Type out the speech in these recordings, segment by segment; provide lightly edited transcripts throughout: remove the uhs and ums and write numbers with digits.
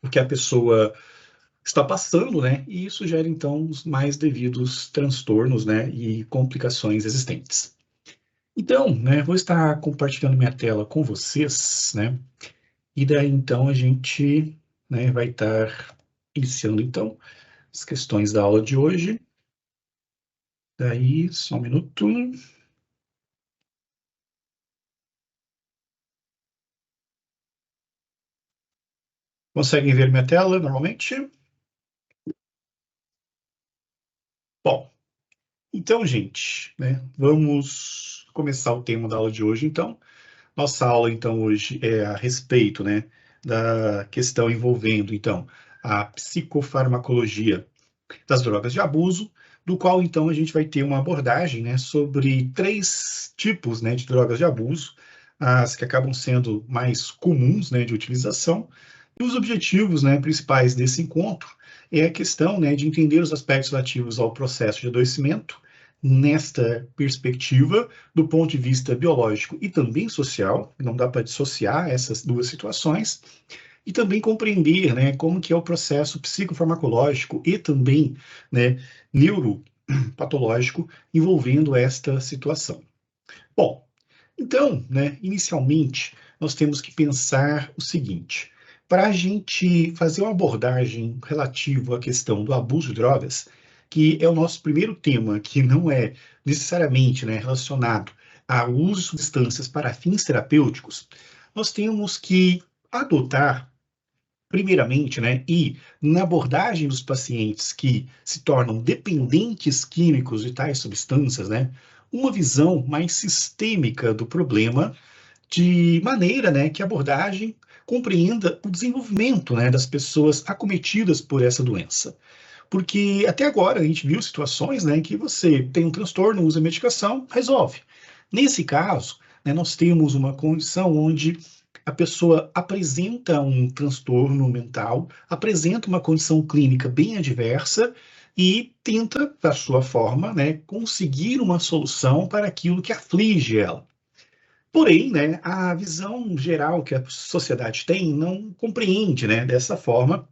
o que a pessoa está passando, né? E isso gera, então, os mais devidos transtornos, né? E complicações existentes. Então, né, vou estar compartilhando minha tela com vocês, né? E daí, então, a gente, né, vai estar iniciando, então, as questões da aula de hoje. Daí, só um minuto. Conseguem ver minha tela normalmente? Bom, então, gente, né, vamos começar o tema da aula de hoje, então. Nossa aula, então, hoje é a respeito, né, da questão envolvendo, então, a psicofarmacologia das drogas de abuso, do qual, então, a gente vai ter uma abordagem, né, sobre 3 tipos, né, de drogas de abuso, as que acabam sendo mais comuns, né, de utilização, e os objetivos, né, principais desse encontro é a questão, né, de entender os aspectos relativos ao processo de adoecimento, nesta perspectiva, do ponto de vista biológico e também social, não dá para dissociar essas duas situações, e também compreender, né, como que é o processo psicofarmacológico e também, né, neuropatológico envolvendo esta situação. Bom, então, né, inicialmente, nós temos que pensar o seguinte: para a gente fazer uma abordagem relativa à questão do abuso de drogas, que é o nosso primeiro tema, que não é necessariamente, né, relacionado ao uso de substâncias para fins terapêuticos, nós temos que adotar, primeiramente, né, e na abordagem dos pacientes que se tornam dependentes químicos de tais substâncias, né, uma visão mais sistêmica do problema, de maneira, né, que a abordagem compreenda o desenvolvimento, né, das pessoas acometidas por essa doença. Porque até agora a gente viu situações, né, em que você tem um transtorno, usa medicação, resolve. Nesse caso, né, nós temos uma condição onde a pessoa apresenta um transtorno mental, apresenta uma condição clínica bem adversa e tenta, da sua forma, né, conseguir uma solução para aquilo que aflige ela. Porém, né, a visão geral que a sociedade tem não compreende, né, dessa forma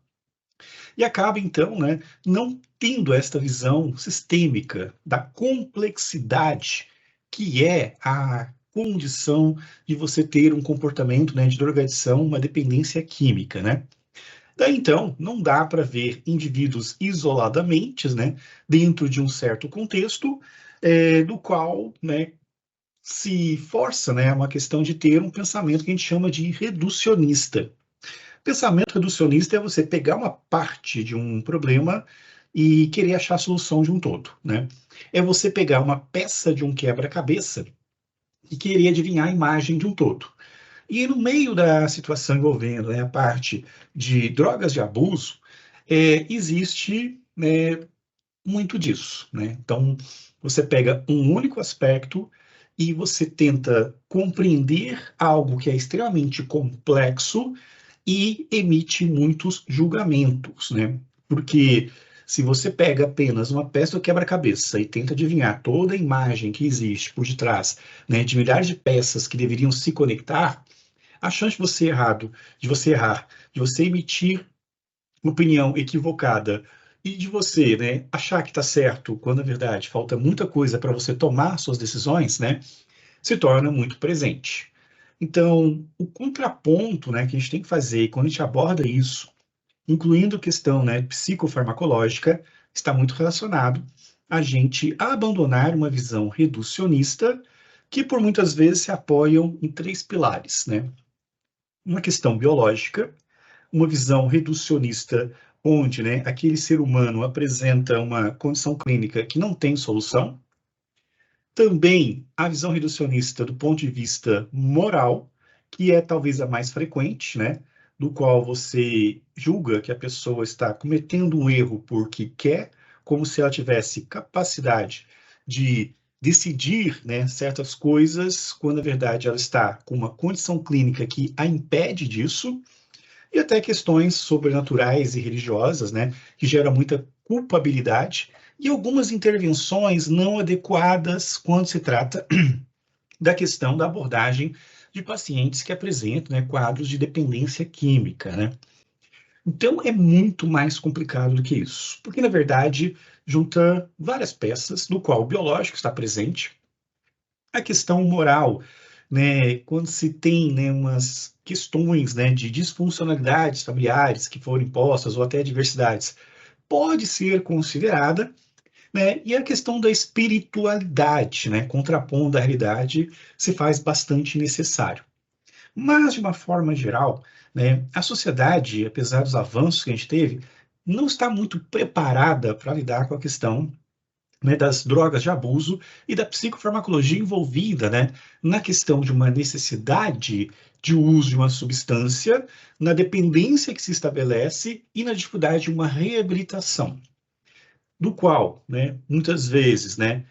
e acaba, então, né, não tendo esta visão sistêmica da complexidade que é a condição de você ter um comportamento, né, de drogadição, uma dependência química, né? Daí, então, não dá para ver indivíduos isoladamente, né, dentro de um certo contexto, do qual, né, se força, né, uma questão de ter um pensamento que a gente chama de reducionista. Pensamento reducionista é você pegar uma parte de um problema e querer achar a solução de um todo, né? É você pegar uma peça de um quebra-cabeça e querer adivinhar a imagem de um todo. E no meio da situação envolvendo, né, a parte de drogas de abuso, existe, né, muito disso, né? Então, você pega um único aspecto e você tenta compreender algo que é extremamente complexo e emite muitos julgamentos, né? Porque se você pega apenas uma peça do quebra-cabeça e tenta adivinhar toda a imagem que existe por detrás, né, de milhares de peças que deveriam se conectar, a chance de você errar, de você emitir opinião equivocada e de você, né, achar que está certo quando na verdade falta muita coisa para você tomar suas decisões, né, se torna muito presente. Então, o contraponto, né, que a gente tem que fazer quando a gente aborda isso, incluindo a questão, né, psicofarmacológica, está muito relacionado a gente abandonar uma visão reducionista que por muitas vezes se apoiam em 3 pilares, né? Uma questão biológica, uma visão reducionista onde, né, aquele ser humano apresenta uma condição clínica que não tem solução. Também a visão reducionista do ponto de vista moral, que é talvez a mais frequente, né? Do qual você julga que a pessoa está cometendo um erro porque quer, como se ela tivesse capacidade de decidir, né, certas coisas, quando na verdade ela está com uma condição clínica que a impede disso, e até questões sobrenaturais e religiosas, né, que geram muita culpabilidade e algumas intervenções não adequadas quando se trata da questão da abordagem de pacientes que apresentam, né, quadros de dependência química, né. Então, é muito mais complicado do que isso, porque, na verdade, junta várias peças, no qual o biológico está presente, a questão moral, né, quando se tem, né, umas questões, né, de disfuncionalidades familiares que foram impostas, ou até diversidades, pode ser considerada, né, e a questão da espiritualidade, né, contrapondo a realidade, se faz bastante necessário. Mas, de uma forma geral, né, a sociedade, apesar dos avanços que a gente teve, não está muito preparada para lidar com a questão, né, das drogas de abuso e da psicofarmacologia envolvida, né, na questão de uma necessidade de uso de uma substância, na dependência que se estabelece e na dificuldade de uma reabilitação, do qual, né, muitas vezes, né,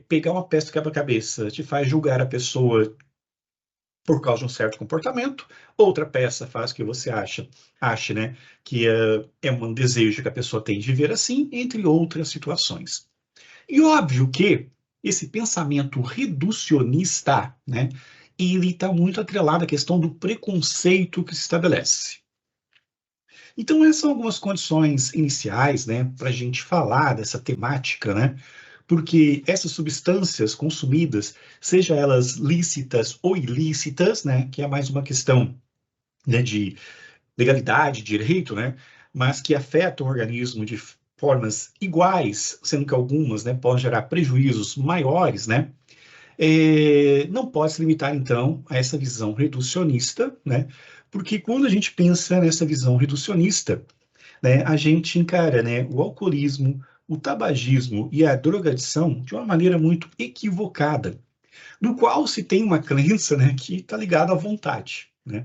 pegar uma peça do quebra-cabeça te faz julgar a pessoa por causa de um certo comportamento, outra peça faz que você ache, né, que é um desejo que a pessoa tem de viver assim, entre outras situações. E óbvio que esse pensamento reducionista, né, ele está muito atrelado à questão do preconceito que se estabelece. Então, essas são algumas condições iniciais, né, para a gente falar dessa temática, né, porque essas substâncias consumidas, seja elas lícitas ou ilícitas, né, que é mais uma questão, né, de legalidade, direito, né, mas que afetam o organismo de formas iguais, sendo que algumas, né, podem gerar prejuízos maiores, né, não pode se limitar, então, a essa visão reducionista, né, porque quando a gente pensa nessa visão reducionista, né, a gente encara, né, o alcoolismo, o tabagismo e a drogadição de uma maneira muito equivocada, no qual se tem uma crença, né, que está ligada à vontade, né,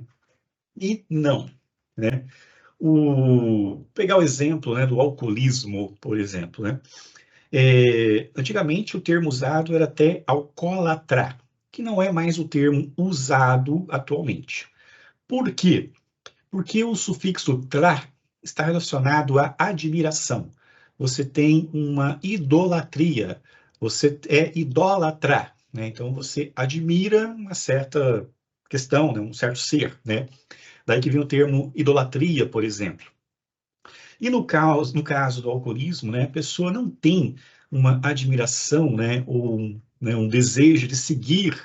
e não, né. Pegar o exemplo, né, do alcoolismo, por exemplo, né, antigamente o termo usado era até alcoólatra, que não é mais o termo usado atualmente. Por quê? Porque o sufixo tra está relacionado à admiração. Você tem uma idolatria, você é idólatra, né? Então você admira uma certa questão, né? Um certo ser, né? Daí que vem o termo idolatria, por exemplo. E no caso do alcoolismo, né, a pessoa não tem uma admiração, né, ou né, um desejo de seguir,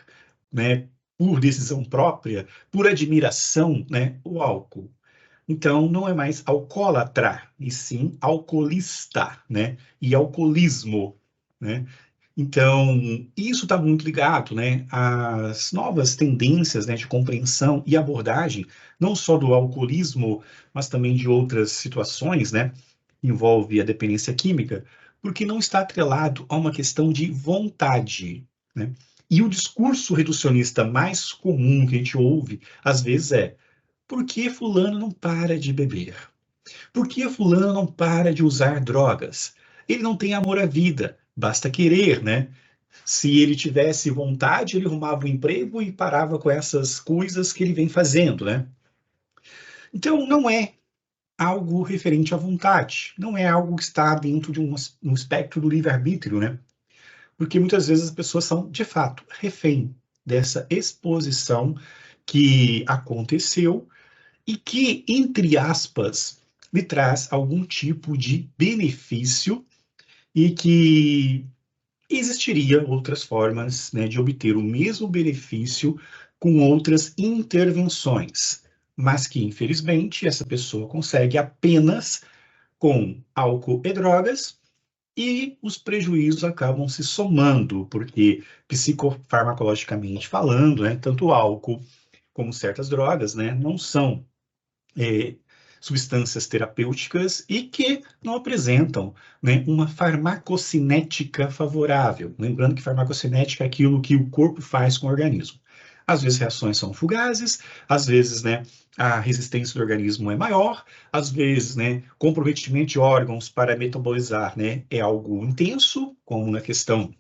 né, por decisão própria, por admiração, né, o álcool. Então, não é mais alcoólatra, e sim alcoolista, né? E alcoolismo, né? Então, isso está muito ligado, né, às novas tendências, né, de compreensão e abordagem, não só do alcoolismo, mas também de outras situações, né, que envolve a dependência química, porque não está atrelado a uma questão de vontade, né? E o discurso reducionista mais comum que a gente ouve, às vezes, é: por que fulano não para de beber? Por que fulano não para de usar drogas? Ele não tem amor à vida, basta querer, né? Se ele tivesse vontade, ele arrumava um emprego e parava com essas coisas que ele vem fazendo, né? Então, não é algo referente à vontade, não é algo que está dentro de um espectro do livre-arbítrio, né? Porque muitas vezes as pessoas são, de fato, refém dessa exposição que aconteceu e que, entre aspas, lhe traz algum tipo de benefício e que existiria outras formas, né, de obter o mesmo benefício com outras intervenções, mas que, infelizmente, essa pessoa consegue apenas com álcool e drogas, e os prejuízos acabam se somando, porque psicofarmacologicamente falando, né, tanto o álcool como certas drogas, né, não são é, substâncias terapêuticas e que não apresentam, né, uma farmacocinética favorável. Lembrando que farmacocinética é aquilo que o corpo faz com o organismo. Às vezes reações são fugazes, às vezes, né, a resistência do organismo é maior, às vezes, né, comprometimento de órgãos para metabolizar, né, é algo intenso, como na questão,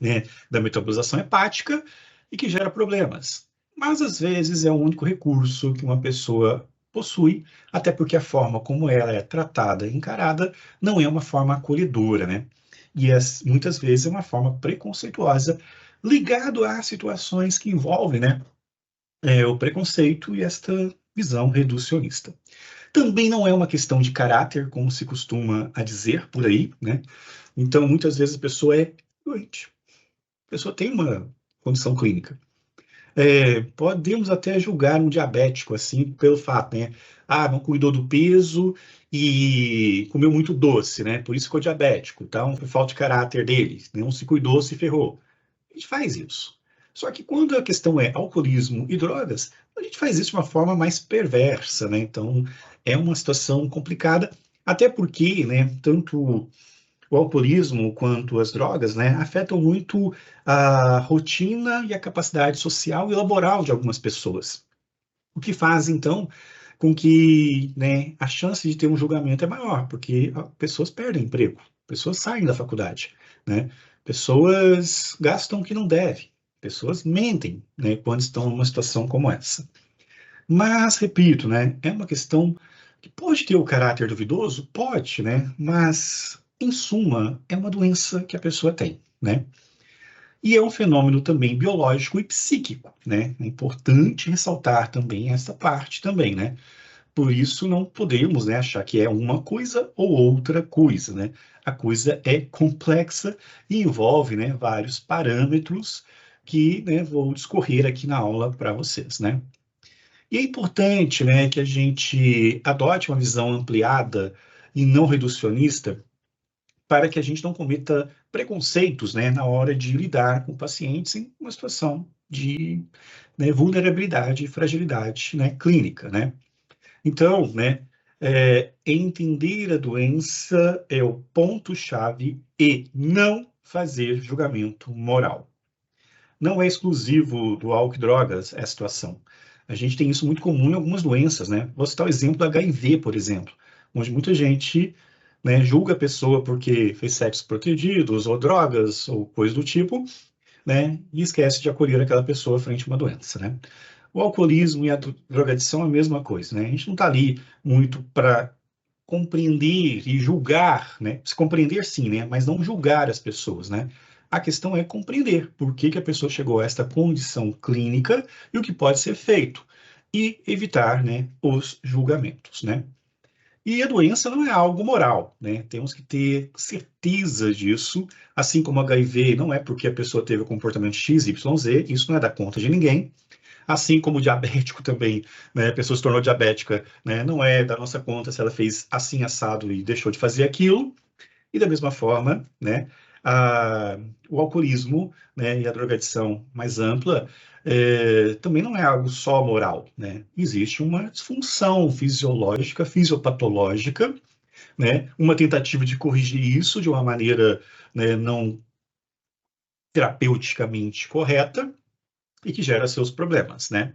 né, da metabolização hepática, e que gera problemas. Mas, às vezes, é o único recurso que uma pessoa possui, até porque a forma como ela é tratada e encarada não é uma forma acolhedora, né? E muitas vezes é uma forma preconceituosa, ligado a situações que envolvem, né, o preconceito e esta visão reducionista. Também não é uma questão de caráter, como se costuma a dizer por aí, né? Então, muitas vezes a pessoa é doente. A pessoa tem uma condição clínica. Podemos até julgar um diabético, assim, pelo fato, né? Ah, não cuidou do peso e comeu muito doce, né? Por isso ficou diabético. Então, foi falta de caráter dele. Não se cuidou, se ferrou. A gente faz isso. Só que quando a questão é alcoolismo e drogas, a gente faz isso de uma forma mais perversa, né? Então, é uma situação complicada, até porque, né, tanto o alcoolismo quanto as drogas, né, afetam muito a rotina e a capacidade social e laboral de algumas pessoas. O que faz, então, com que, né, a chance de ter um julgamento é maior, porque pessoas perdem emprego, pessoas saem da faculdade, né, pessoas gastam o que não deve, pessoas mentem, né, quando estão numa situação como essa. Mas, repito, né, é uma questão que pode ter o caráter duvidoso? Pode, né, mas, em suma, é uma doença que a pessoa tem, né? E é um fenômeno também biológico e psíquico, né? É importante ressaltar também essa parte também, né? Por isso não podemos, né, achar que é uma coisa ou outra coisa, né? A coisa é complexa e envolve, né, vários parâmetros que, né, vou discorrer aqui na aula para vocês, né? E é importante, né, que a gente adote uma visão ampliada e não reducionista para que a gente não cometa preconceitos, né, na hora de lidar com pacientes em uma situação de, né, vulnerabilidade e fragilidade, né, clínica, né? Então, né, entender a doença é o ponto-chave e não fazer julgamento moral. Não é exclusivo do álcool e drogas essa situação. A gente tem isso muito comum em algumas doenças, né? Vou citar o exemplo do HIV, por exemplo, onde muita gente, né, julga a pessoa porque fez sexo protegido, usou drogas ou coisa do tipo, né, e esquece de acolher aquela pessoa frente a uma doença, né? O alcoolismo e a drogadição é a mesma coisa, né? A gente não está ali muito para compreender e julgar, né? Se compreender sim, né? Mas não julgar as pessoas, né? A questão é compreender por que que a pessoa chegou a esta condição clínica e o que pode ser feito e evitar, né, os julgamentos, né? E a doença não é algo moral, né? Temos que ter certeza disso, assim como HIV não é porque a pessoa teve o comportamento X, Y, Z, isso não é da conta de ninguém. Assim como o diabético também, né? A pessoa se tornou diabética, né? Não é da nossa conta se ela fez assim assado e deixou de fazer aquilo. E da mesma forma, né? A, o alcoolismo, né? E a drogadição mais ampla também não é algo só moral, né? Existe uma disfunção fisiológica, fisiopatológica, né? Uma tentativa de corrigir isso de uma maneira, né, não terapeuticamente correta e que gera seus problemas, né?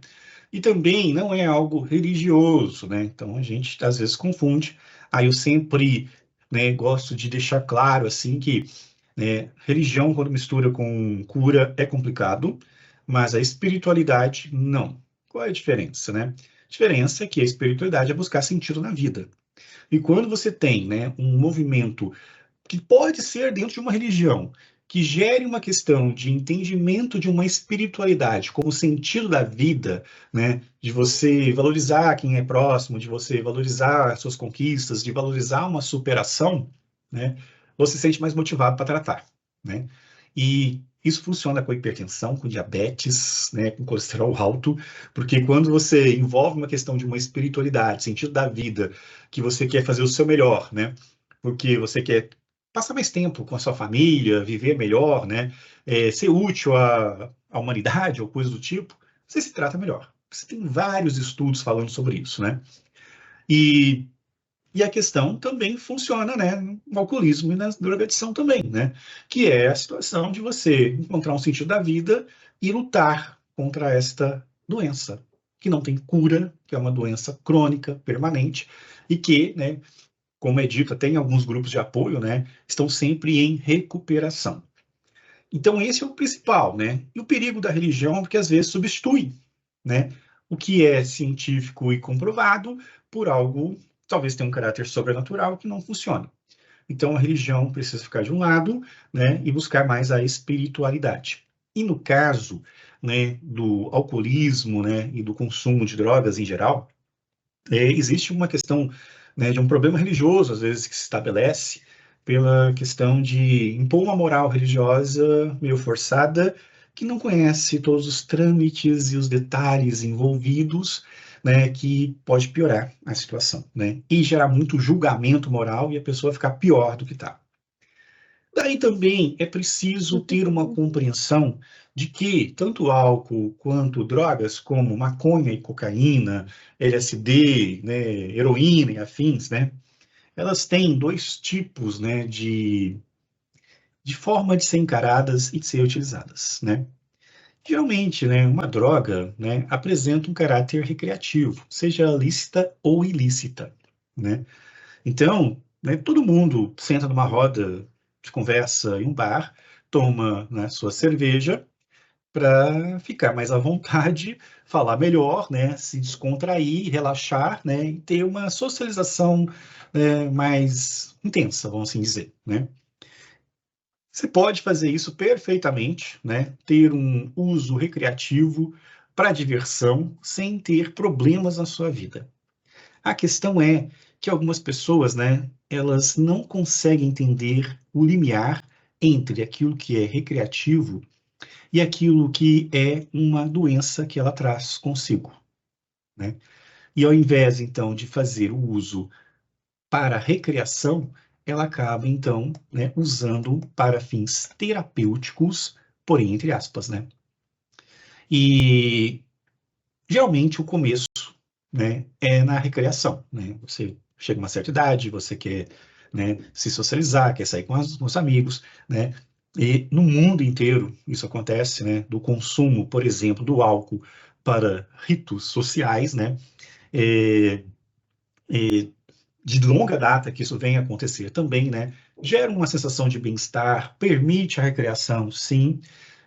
E também não é algo religioso, né? Então a gente às vezes confunde. Aí eu sempre, né, gosto de deixar claro assim que, né, religião quando mistura com cura é complicado, mas a espiritualidade não. Qual é a diferença, né? A diferença é que a espiritualidade é buscar sentido na vida. E quando você tem, né, um movimento que pode ser dentro de uma religião, que gere uma questão de entendimento de uma espiritualidade como sentido da vida, né? De você valorizar quem é próximo, de você valorizar as suas conquistas, de valorizar uma superação, né? Você se sente mais motivado para tratar, né? E isso funciona com hipertensão, com diabetes, né, com colesterol alto, porque quando você envolve uma questão de uma espiritualidade, sentido da vida, que você quer fazer o seu melhor, né? Porque você quer passar mais tempo com a sua família, viver melhor, né? Ser útil à humanidade ou coisa do tipo, você se trata melhor. Você tem vários estudos falando sobre isso, né? E, e a questão também funciona, né? No alcoolismo e na drogadição também, né? Que é a situação de você encontrar um sentido da vida e lutar contra esta doença, que não tem cura, que é uma doença crônica, permanente, e que, né, como é dito, tem alguns grupos de apoio, né, estão sempre em recuperação. Então, esse é o principal, né? E o perigo da religião é que às vezes substitui, né, o que é científico e comprovado por algo, talvez tenha um caráter sobrenatural que não funciona. Então, a religião precisa ficar de um lado, né, e buscar mais a espiritualidade. E no caso, né, do alcoolismo, né, e do consumo de drogas em geral, existe uma questão, né, de um problema religioso, às vezes, que se estabelece pela questão de impor uma moral religiosa meio forçada, que não conhece todos os trâmites e os detalhes envolvidos, né, que pode piorar a situação, né, e gerar muito julgamento moral e a pessoa ficar pior do que está. Daí também é preciso ter uma compreensão de que tanto álcool quanto drogas como maconha e cocaína, LSD, né, heroína e afins, né, elas têm dois tipos, né, de forma de ser encaradas e de ser utilizadas, né. Geralmente, né, uma droga, né, apresenta um caráter recreativo, seja lícita ou ilícita, né. Então, né, todo mundo senta numa roda de conversa em um bar, toma, né, sua cerveja para ficar mais à vontade, falar melhor, né, se descontrair, relaxar, né, e ter uma socialização, mais intensa, vamos assim dizer, né. Você pode fazer isso perfeitamente, né, ter um uso recreativo para diversão, sem ter problemas na sua vida. A questão é que algumas pessoas, né, elas não conseguem entender o limiar entre aquilo que é recreativo e aquilo que é uma doença que ela traz consigo, né? E ao invés, então, de fazer o uso para recreação, ela acaba, então, né, usando para fins terapêuticos, porém, entre aspas, né? E geralmente o começo, né, é na recreação, né? Você chega a uma certa idade, você quer, né, se socializar, quer sair com os amigos, né? E no mundo inteiro isso acontece, né? Do consumo, por exemplo, do álcool para ritos sociais, né? É, de longa data que isso vem a acontecer também, né? Gera uma sensação de bem-estar, permite a recreação, sim,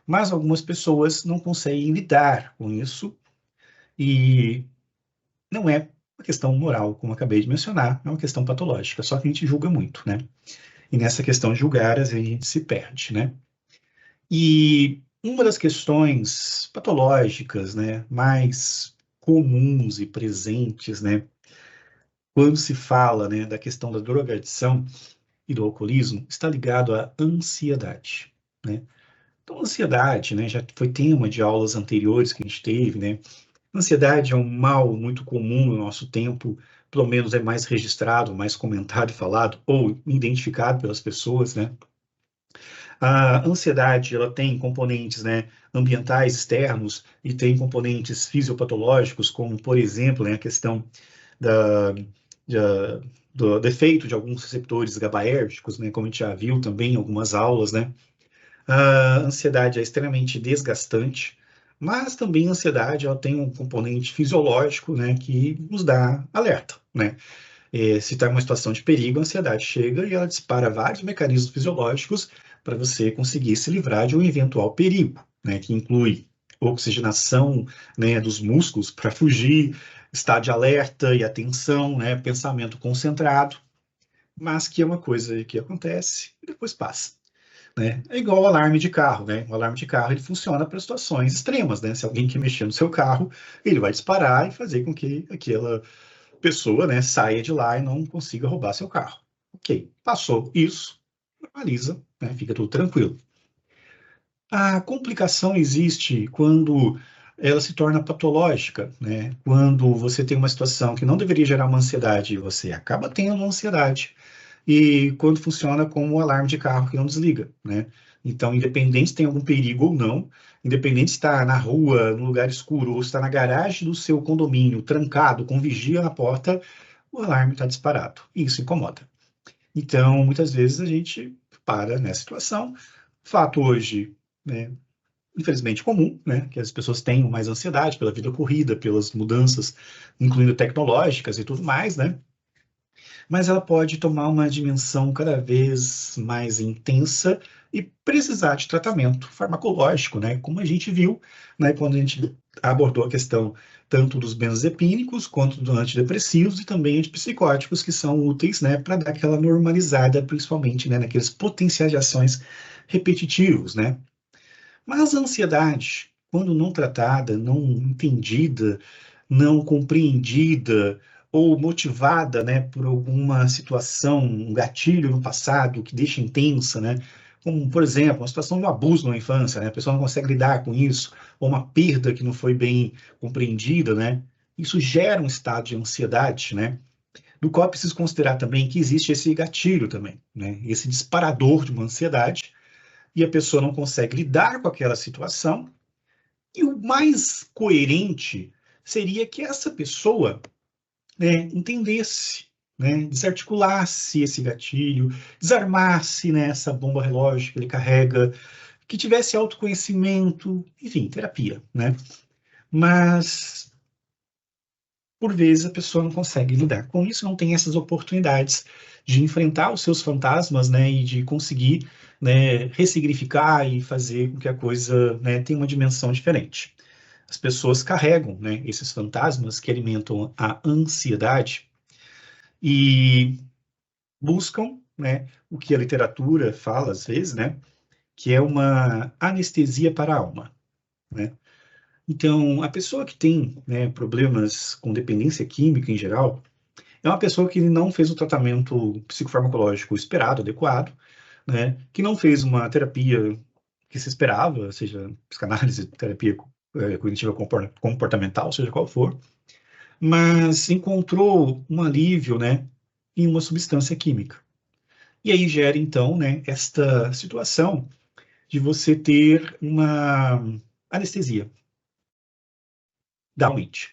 mas algumas pessoas não conseguem lidar com isso e não é uma questão moral, como eu acabei de mencionar, é uma questão patológica, só que a gente julga muito, né? E nessa questão de julgar, às vezes a gente se perde, né? E uma das questões patológicas, né, mais comuns e presentes, né, quando se fala, né, da questão da drogadição e do alcoolismo, está ligado à ansiedade, né? Então, a ansiedade, né, já foi tema de aulas anteriores que a gente teve, né? Ansiedade é um mal muito comum no nosso tempo, pelo menos é mais registrado, mais comentado e falado, ou identificado pelas pessoas, né? A ansiedade, ela tem componentes, né, ambientais externos e tem componentes fisiopatológicos, como, por exemplo, né, a questão da, da, do defeito de alguns receptores GABAérgicos, né, como a gente já viu também em algumas aulas, né? A ansiedade é extremamente desgastante, mas também a ansiedade ela tem um componente fisiológico, né, que nos dá alerta, né? Se está em uma situação de perigo, a ansiedade chega e ela dispara vários mecanismos fisiológicos para você conseguir se livrar de um eventual perigo, né, que inclui oxigenação, né, dos músculos para fugir, estado de alerta e atenção, né, pensamento concentrado, mas que é uma coisa que acontece e depois passa. Né? É igual o alarme de carro, né? O alarme de carro ele funciona para situações extremas, né? Se alguém quer mexer no seu carro, ele vai disparar e fazer com que aquela pessoa, né, saia de lá e não consiga roubar seu carro. Ok, passou isso, normaliza, né? Fica tudo tranquilo. A complicação existe quando ela se torna patológica, né? Quando você tem uma situação que não deveria gerar uma ansiedade e você acaba tendo uma ansiedade e quando funciona como um alarme de carro que não desliga, né? Então, independente se tem algum perigo ou não, independente se está na rua, no lugar escuro, ou se está na garagem do seu condomínio, trancado, com vigia na porta, o alarme está disparado. E isso incomoda. Então, muitas vezes a gente para nessa situação. Fato hoje, né, infelizmente comum, né, que as pessoas tenham mais ansiedade pela vida corrida, pelas mudanças, incluindo tecnológicas e tudo mais, né? Mas ela pode tomar uma dimensão cada vez mais intensa e precisar de tratamento farmacológico, né? Como a gente viu, né, quando a gente abordou a questão tanto dos benzodiazepínicos quanto dos antidepressivos e também antipsicóticos, que são úteis, né, para dar aquela normalizada, principalmente, né, naqueles potenciais de ações repetitivos, né? Mas a ansiedade, quando não tratada, não entendida, não compreendida, ou motivada, né, por alguma situação, um gatilho no passado que deixa intensa, né? Como, por exemplo, uma situação de um abuso na infância, né? A pessoa não consegue lidar com isso, ou uma perda que não foi bem compreendida, né? Isso gera um estado de ansiedade, né? Do qual é preciso considerar também que existe esse gatilho também, né? Esse disparador de uma ansiedade, e a pessoa não consegue lidar com aquela situação, e o mais coerente seria que essa pessoa, né, entendesse, né, desarticulasse esse gatilho, desarmasse, né, essa bomba relógio que ele carrega, que tivesse autoconhecimento, enfim, terapia, né? Mas, por vezes, a pessoa não consegue lidar com isso, não tem essas oportunidades de enfrentar os seus fantasmas, né, e de conseguir, né, ressignificar e fazer com que a coisa, né, tenha uma dimensão diferente. As pessoas carregam, né, esses fantasmas que alimentam a ansiedade e buscam, né, o que a literatura fala às vezes, né, que é uma anestesia para a alma, né? Então, a pessoa que tem, né, problemas com dependência química em geral, é uma pessoa que não fez o tratamento psicofarmacológico esperado, adequado, né, que não fez uma terapia que se esperava, seja psicanálise, terapia cognitiva comportamental, seja qual for, mas encontrou um alívio, né, em uma substância química. E aí gera, então, né, esta situação de você ter uma anestesia da mente.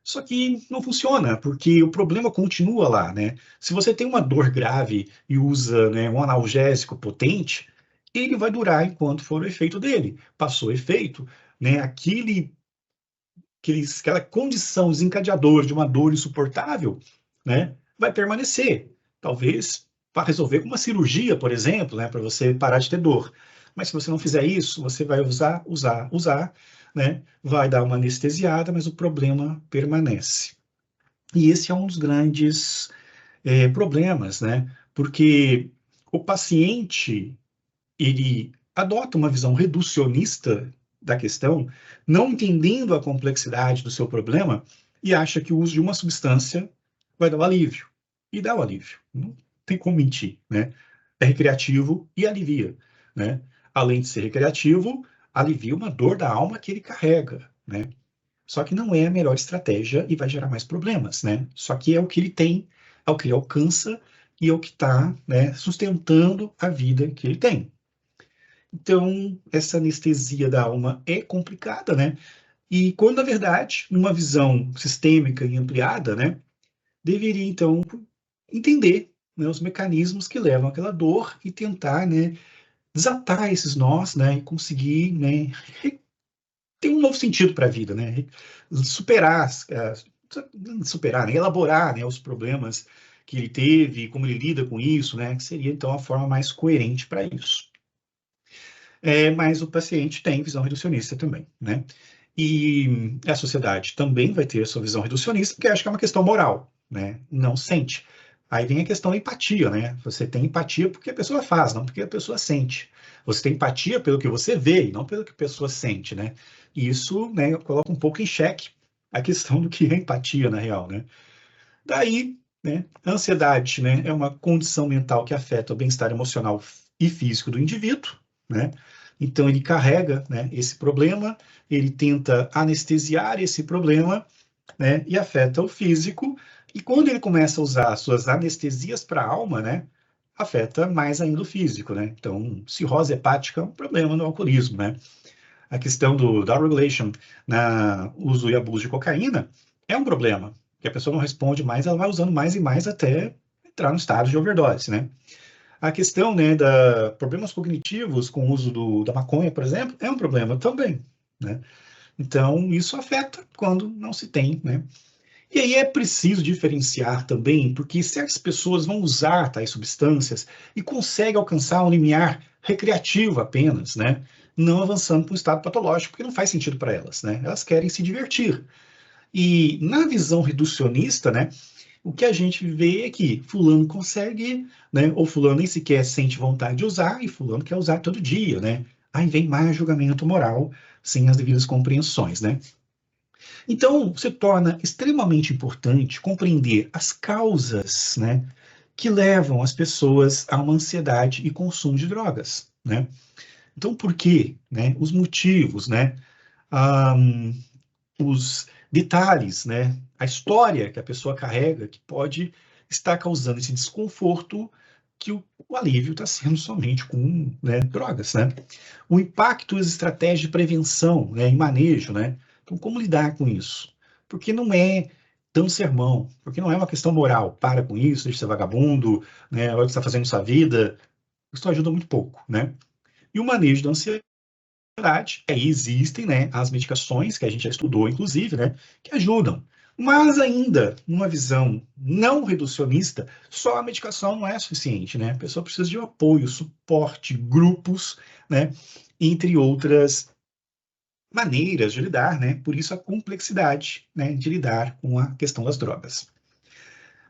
Só que não funciona, porque o problema continua lá, né? Se você tem uma dor grave e usa, né, um analgésico potente, ele vai durar enquanto for o efeito dele. Passou o efeito, né, aquela condição desencadeadora de uma dor insuportável, né, vai permanecer. Talvez para resolver com uma cirurgia, por exemplo, né, para você parar de ter dor. Mas se você não fizer isso, você vai usar, né, vai dar uma anestesiada, mas o problema permanece. E esse é um dos grandes problemas, né? Porque o paciente ele adota uma visão reducionista da questão, não entendendo a complexidade do seu problema, e acha que o uso de uma substância vai dar o alívio. E dá o alívio. Não tem como mentir, né? É recreativo e alivia, né? Além de ser recreativo, alivia uma dor da alma que ele carrega, né? Só que não é a melhor estratégia e vai gerar mais problemas, né? Só que é o que ele tem, é o que ele alcança e é o que está, né, sustentando a vida que ele tem. Então, essa anestesia da alma é complicada, né? E quando, na verdade, numa visão sistêmica e ampliada, né, deveria, então, entender, né, os mecanismos que levam àquela dor e tentar, né, desatar esses nós, né, e conseguir, né, ter um novo sentido para a vida, né? Superar, superar, né, elaborar, né, os problemas que ele teve, como ele lida com isso, né, que seria, então, a forma mais coerente para isso. Mas o paciente tem visão reducionista também, né? E a sociedade também vai ter sua visão reducionista, porque acho que é uma questão moral, né? Não sente. Aí vem a questão da empatia, né? Você tem empatia porque a pessoa faz, não porque a pessoa sente. Você tem empatia pelo que você vê e não pelo que a pessoa sente, né? E isso, né, coloca um pouco em xeque a questão do que é empatia na real, né? Daí, né, a ansiedade, né, é uma condição mental que afeta o bem-estar emocional e físico do indivíduo, né? Então ele carrega, né, esse problema, ele tenta anestesiar esse problema, né, e afeta o físico. E quando ele começa a usar suas anestesias para a alma, né, afeta mais ainda o físico, né? Então, cirrose hepática é um problema no alcoolismo, né? A questão do down regulation na uso e abuso de cocaína é um problema, que a pessoa não responde mais, ela vai usando mais e mais até entrar no estado de overdose, né? A questão, né, da problemas cognitivos com o uso da maconha, por exemplo, é um problema também, né? Então, isso afeta quando não se tem, né? E aí é preciso diferenciar também, porque certas pessoas vão usar tais substâncias e conseguem alcançar um limiar recreativo apenas, né? Não avançando para um estado patológico, porque não faz sentido para elas, né? Elas querem se divertir. E na visão reducionista, né, o que a gente vê é que fulano consegue, né, ou fulano nem sequer sente vontade de usar e fulano quer usar todo dia, né? Aí vem mais julgamento moral sem as devidas compreensões, né? Então, se torna extremamente importante compreender as causas, né, que levam as pessoas a uma ansiedade e consumo de drogas, né? Então, por quê, né? Os motivos, né? Ah, os detalhes, né? A história que a pessoa carrega que pode estar causando esse desconforto que o alívio está sendo somente com, né, drogas, né? O impacto das estratégias de prevenção, né, e manejo, né? Então, como lidar com isso? Porque não é tão sermão, porque não é uma questão moral. Para com isso, deixa de ser vagabundo, né? Olha o que você está fazendo na sua vida. Isso ajuda muito pouco, né? E o manejo da ansiedade, aí existem, né, as medicações que a gente já estudou, inclusive, né, que ajudam. Mas ainda, numa visão não reducionista, só a medicação não é suficiente, né? A pessoa precisa de um apoio, suporte, grupos, né, entre outras maneiras de lidar, né? Por isso a complexidade, né, de lidar com a questão das drogas.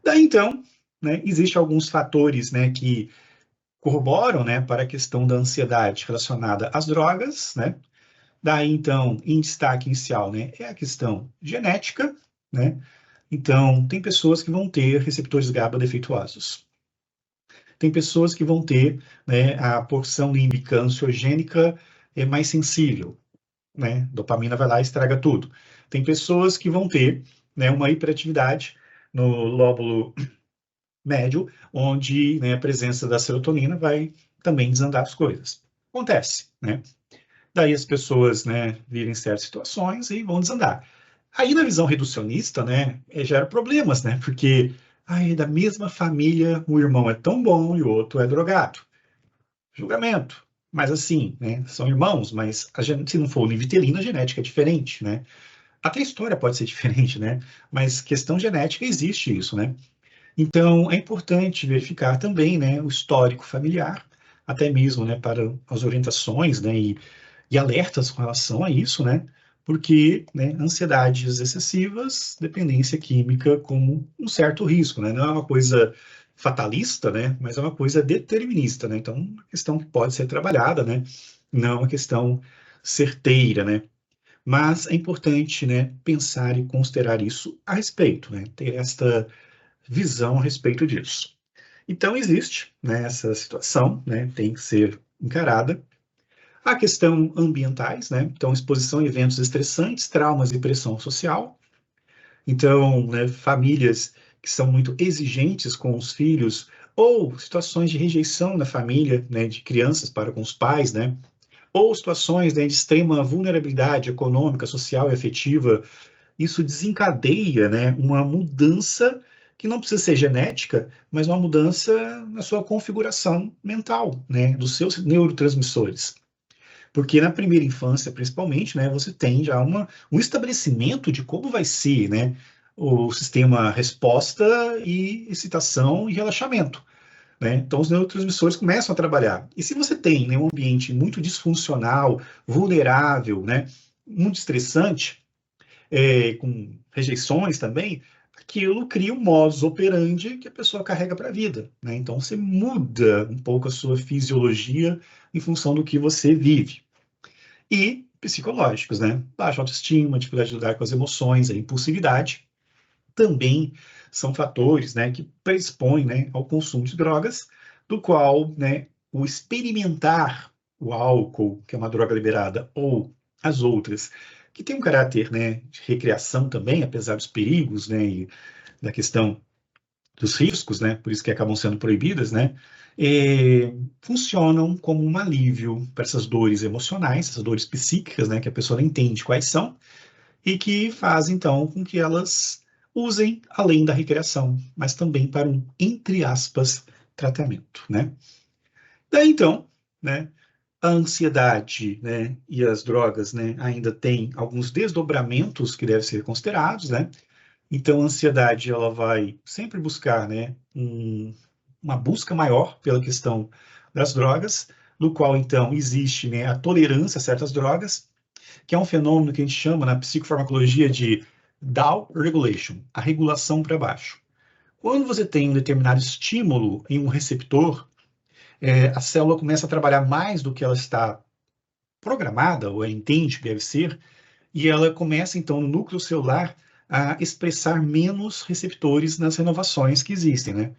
Daí então, né, existem alguns fatores, né, que corroboram, né, para a questão da ansiedade relacionada às drogas, né? Daí, então, em destaque inicial, né, é a questão genética, né? Então, tem pessoas que vão ter receptores GABA defeituosos. Tem pessoas que vão ter, né, a porção límbica ansiogênica mais sensível, né? Dopamina vai lá e estraga tudo. Tem pessoas que vão ter, né, uma hiperatividade no lóbulo médio, onde, né, a presença da serotonina vai também desandar as coisas. Acontece, né? Daí as pessoas, né, vivem certas situações e vão desandar. Aí na visão reducionista, né, gera problemas, né, porque aí da mesma família o irmão é tão bom e o outro é drogado. Julgamento. Mas assim, né, são irmãos, mas se não for univitelina, a genética é diferente, né? Até a história pode ser diferente, né? Mas questão genética existe isso, né? Então, é importante verificar também, né, o histórico familiar, até mesmo, né, para as orientações, né, e alertas com relação a isso, né, porque, né, ansiedades excessivas, dependência química como um certo risco, né, não é uma coisa fatalista, né, mas é uma coisa determinista, né, então, uma questão que pode ser trabalhada, né, não uma questão certeira, né, mas é importante, né, pensar e considerar isso a respeito, né, ter esta visão a respeito disso. Então, existe, né, essa situação, né, tem que ser encarada. A questão ambientais, né, então, exposição a eventos estressantes, traumas e pressão social. Então, né, famílias que são muito exigentes com os filhos, ou situações de rejeição na família, né, de crianças para com os pais, né, ou situações, né, de extrema vulnerabilidade econômica, social e afetiva, isso desencadeia, né, uma mudança que não precisa ser genética, mas uma mudança na sua configuração mental, né, dos seus neurotransmissores. Porque na primeira infância, principalmente, né, você tem já um estabelecimento de como vai ser, né, o sistema resposta e excitação e relaxamento, né? Então, os neurotransmissores começam a trabalhar. E se você tem, né, um ambiente muito disfuncional, vulnerável, né, muito estressante, com rejeições também, aquilo cria um modus operandi que a pessoa carrega para a vida, né? Então, você muda um pouco a sua fisiologia em função do que você vive. E psicológicos, né? Baixa autoestima, dificuldade de lidar com as emoções, a impulsividade, também são fatores, né, que predispõem, né, ao consumo de drogas, do qual, né, o experimentar o álcool, que é uma droga liberada, ou as outras, que tem um caráter, né, de recreação também, apesar dos perigos, né, e da questão dos riscos, né, por isso que acabam sendo proibidas, né, funcionam como um alívio para essas dores emocionais, essas dores psíquicas, né, que a pessoa não entende quais são, e que faz, então, com que elas usem além da recreação, mas também para um, entre aspas, tratamento, né? Daí, então, né, a ansiedade, né, e as drogas, né, ainda tem alguns desdobramentos que devem ser considerados, né? Então, a ansiedade, ela vai sempre buscar, né, uma busca maior pela questão das drogas, no qual, então, existe, né, a tolerância a certas drogas, que é um fenômeno que a gente chama na psicofarmacologia de down regulation, a regulação para baixo. Quando você tem um determinado estímulo em um receptor, a célula começa a trabalhar mais do que ela está programada, ou ela entende que deve ser, e ela começa, então, no núcleo celular, a expressar menos receptores nas renovações que existem, né?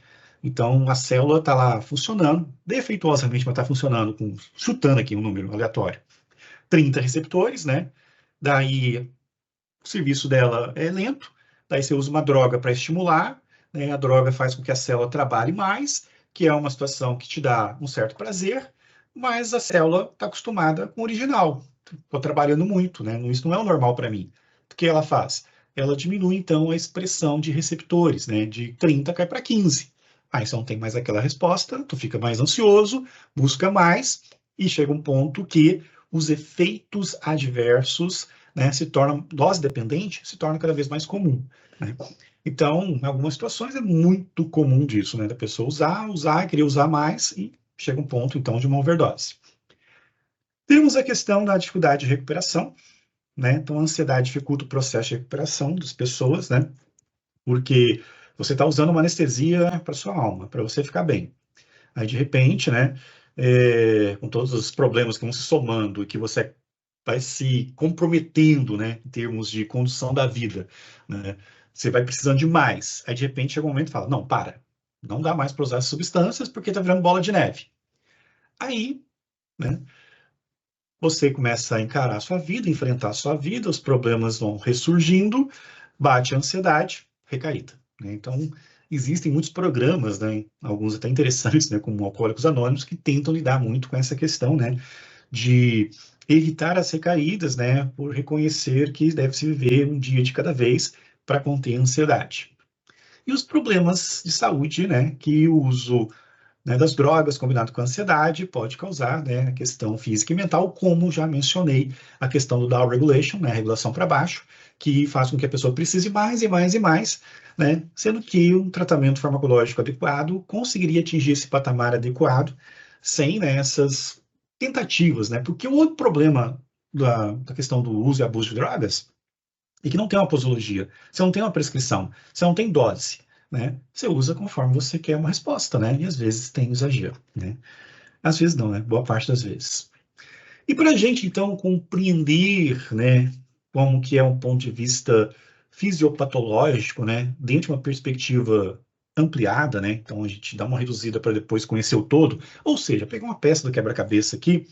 Então, a célula está lá funcionando, defeituosamente, mas está funcionando, chutando aqui um número aleatório, 30 receptores, né? Daí, o serviço dela é lento, daí você usa uma droga para estimular, né? A droga faz com que a célula trabalhe mais, que é uma situação que te dá um certo prazer, mas a célula está acostumada com o original. Estou trabalhando muito, né? Isso não é o normal para mim. O que ela faz? Ela diminui, então, a expressão de receptores, né? De 30 cai para 15. Aí você não tem mais aquela resposta, tu fica mais ansioso, busca mais, e chega um ponto que os efeitos adversos, né, se tornam, dose dependente, se torna cada vez mais comum, né? Então, em algumas situações é muito comum disso, né, da pessoa usar, querer usar mais e chega um ponto, então, de uma overdose. Temos a questão da dificuldade de recuperação, né? Então, a ansiedade dificulta o processo de recuperação das pessoas, né? Porque você está usando uma anestesia para sua alma, para você ficar bem. Aí, de repente, né, com todos os problemas que vão se somando e que você vai se comprometendo, né, em termos de condução da vida, né, você vai precisando de mais. Aí, de repente, chega um momento e fala, não, para, não dá mais para usar essas substâncias porque está virando bola de neve. Aí, né, você começa a encarar a sua vida, enfrentar a sua vida, os problemas vão ressurgindo, bate a ansiedade, recaída, né? Então, existem muitos programas, né, alguns até interessantes, né, como Alcoólicos Anônimos, que tentam lidar muito com essa questão, né, de evitar as recaídas, né, por reconhecer que deve-se viver um dia de cada vez para conter a ansiedade. E os problemas de saúde, né, que o uso, né, das drogas combinado com a ansiedade pode causar, né, a questão física e mental, como já mencionei, a questão do down regulation, né, a regulação para baixo, que faz com que a pessoa precise mais e mais e mais, né, sendo que um tratamento farmacológico adequado conseguiria atingir esse patamar adequado sem, né, essas tentativas, né, porque o outro problema da questão do uso e abuso de drogas é que não tem uma posologia, você não tem uma prescrição, você não tem dose, né? Você usa conforme você quer uma resposta, né? E às vezes tem exagero, né? Às vezes não, né? Boa parte das vezes. E para a gente, então, compreender, né, como que é um ponto de vista fisiopatológico, né, dentro de uma perspectiva ampliada, né? Então a gente dá uma reduzida para depois conhecer o todo, ou seja, pegar uma peça do quebra-cabeça aqui,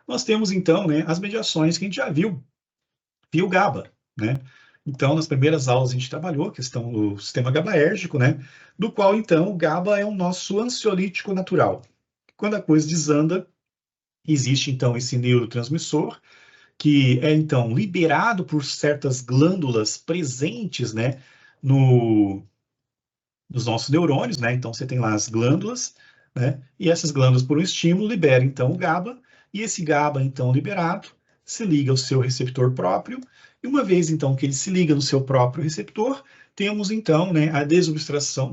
nós temos então, né, as mediações que a gente já viu, via o GABA, né? Então, nas primeiras aulas a gente trabalhou a questão do sistema GABAérgico, né? Do qual, então, o GABA é o nosso ansiolítico natural. Quando a coisa desanda, existe, então, esse neurotransmissor, que é, então, liberado por certas glândulas presentes, né? No, nos nossos neurônios, né? Então, você tem lá as glândulas, né? E essas glândulas, por um estímulo, liberam, então, o GABA, e esse GABA, então, liberado, se liga ao seu receptor próprio, e uma vez, então, que ele se liga no seu próprio receptor, temos, então, né, a desobstrução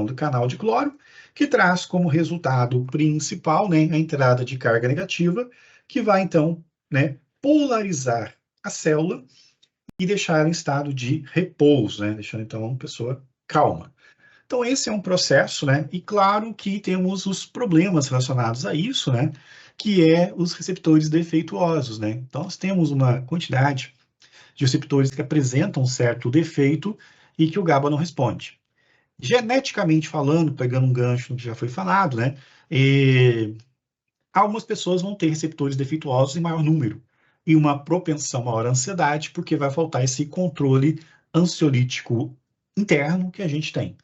do canal de cloro, que traz como resultado principal, né, a entrada de carga negativa, que vai, então, né, polarizar a célula e deixar em estado de repouso, né, deixando, então, uma pessoa calma. Então, esse é um processo, né? E claro que temos os problemas relacionados a isso, né? Que é os receptores defeituosos, né? Então, nós temos uma quantidade de receptores que apresentam um certo defeito e que o GABA não responde. Geneticamente falando, pegando um gancho no que já foi falado, né? Algumas pessoas vão ter receptores defeituosos em maior número e uma propensão maior à ansiedade, porque vai faltar esse controle ansiolítico interno que a gente tem.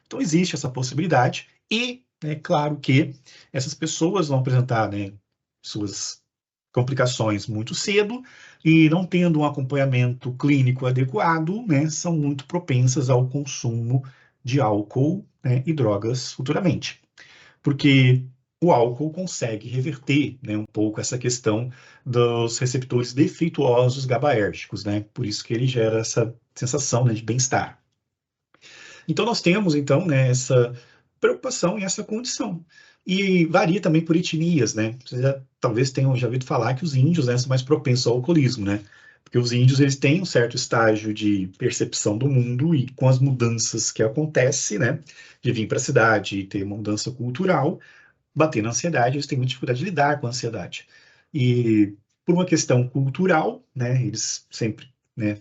Então, existe essa possibilidade e é claro que essas pessoas vão apresentar, né, suas complicações muito cedo e não tendo um acompanhamento clínico adequado, né, são muito propensas ao consumo de álcool, né, e drogas futuramente. Porque o álcool consegue reverter, né, um pouco essa questão dos receptores defeituosos GABAérgicos, né? Por isso que ele gera essa sensação, né, de bem-estar. Então, nós temos, então, né, essa preocupação e essa condição. E varia também por etnias, né? Vocês talvez tenham já ouvido falar que os índios, né, são mais propensos ao alcoolismo, né? Porque os índios, eles têm um certo estágio de percepção do mundo e com as mudanças que acontecem, né? De vir para a cidade e ter uma mudança cultural, bater na ansiedade, eles têm muita dificuldade de lidar com a ansiedade. E por uma questão cultural, né, eles sempre, né,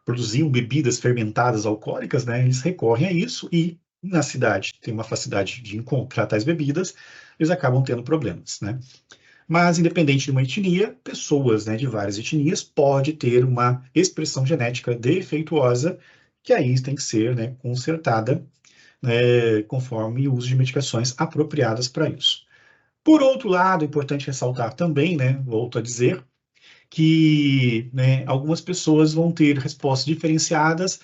produziam bebidas fermentadas alcoólicas, né, eles recorrem a isso e na cidade tem uma facilidade de encontrar tais bebidas, eles acabam tendo problemas, né? Mas, independente de uma etnia, pessoas, né, de várias etnias pode ter uma expressão genética defeituosa que aí tem que ser, né, consertada, né, conforme o uso de medicações apropriadas para isso. Por outro lado, é importante ressaltar também, né, volto a dizer, que, né, algumas pessoas vão ter respostas diferenciadas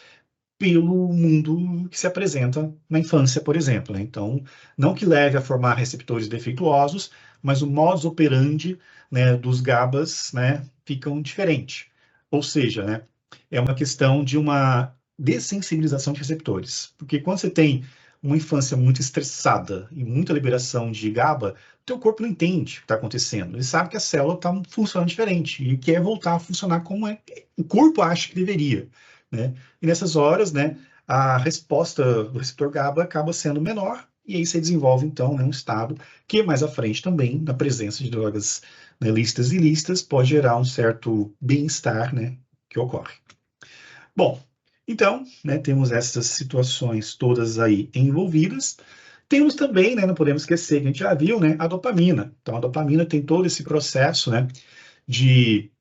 pelo mundo que se apresenta na infância, por exemplo, né? Então, não que leve a formar receptores defeituosos, mas o modus operandi, né, dos GABAs, né, ficam diferente. Ou seja, né, é uma questão de uma dessensibilização de receptores. Porque quando você tem uma infância muito estressada e muita liberação de GABA, o teu corpo não entende o que está acontecendo. Ele sabe que a célula está funcionando diferente e quer voltar a funcionar como o corpo acha que deveria, né? E nessas horas, né, a resposta do receptor GABA acaba sendo menor, e aí você desenvolve, então, né, um estado que mais à frente também, na presença de drogas, né, lícitas e ilícitas, pode gerar um certo bem-estar, né, que ocorre. Bom, então, né, temos essas situações todas aí envolvidas. Temos também, né, não podemos esquecer, que a gente já viu, né, a dopamina. Então, a dopamina tem todo esse processo, né, de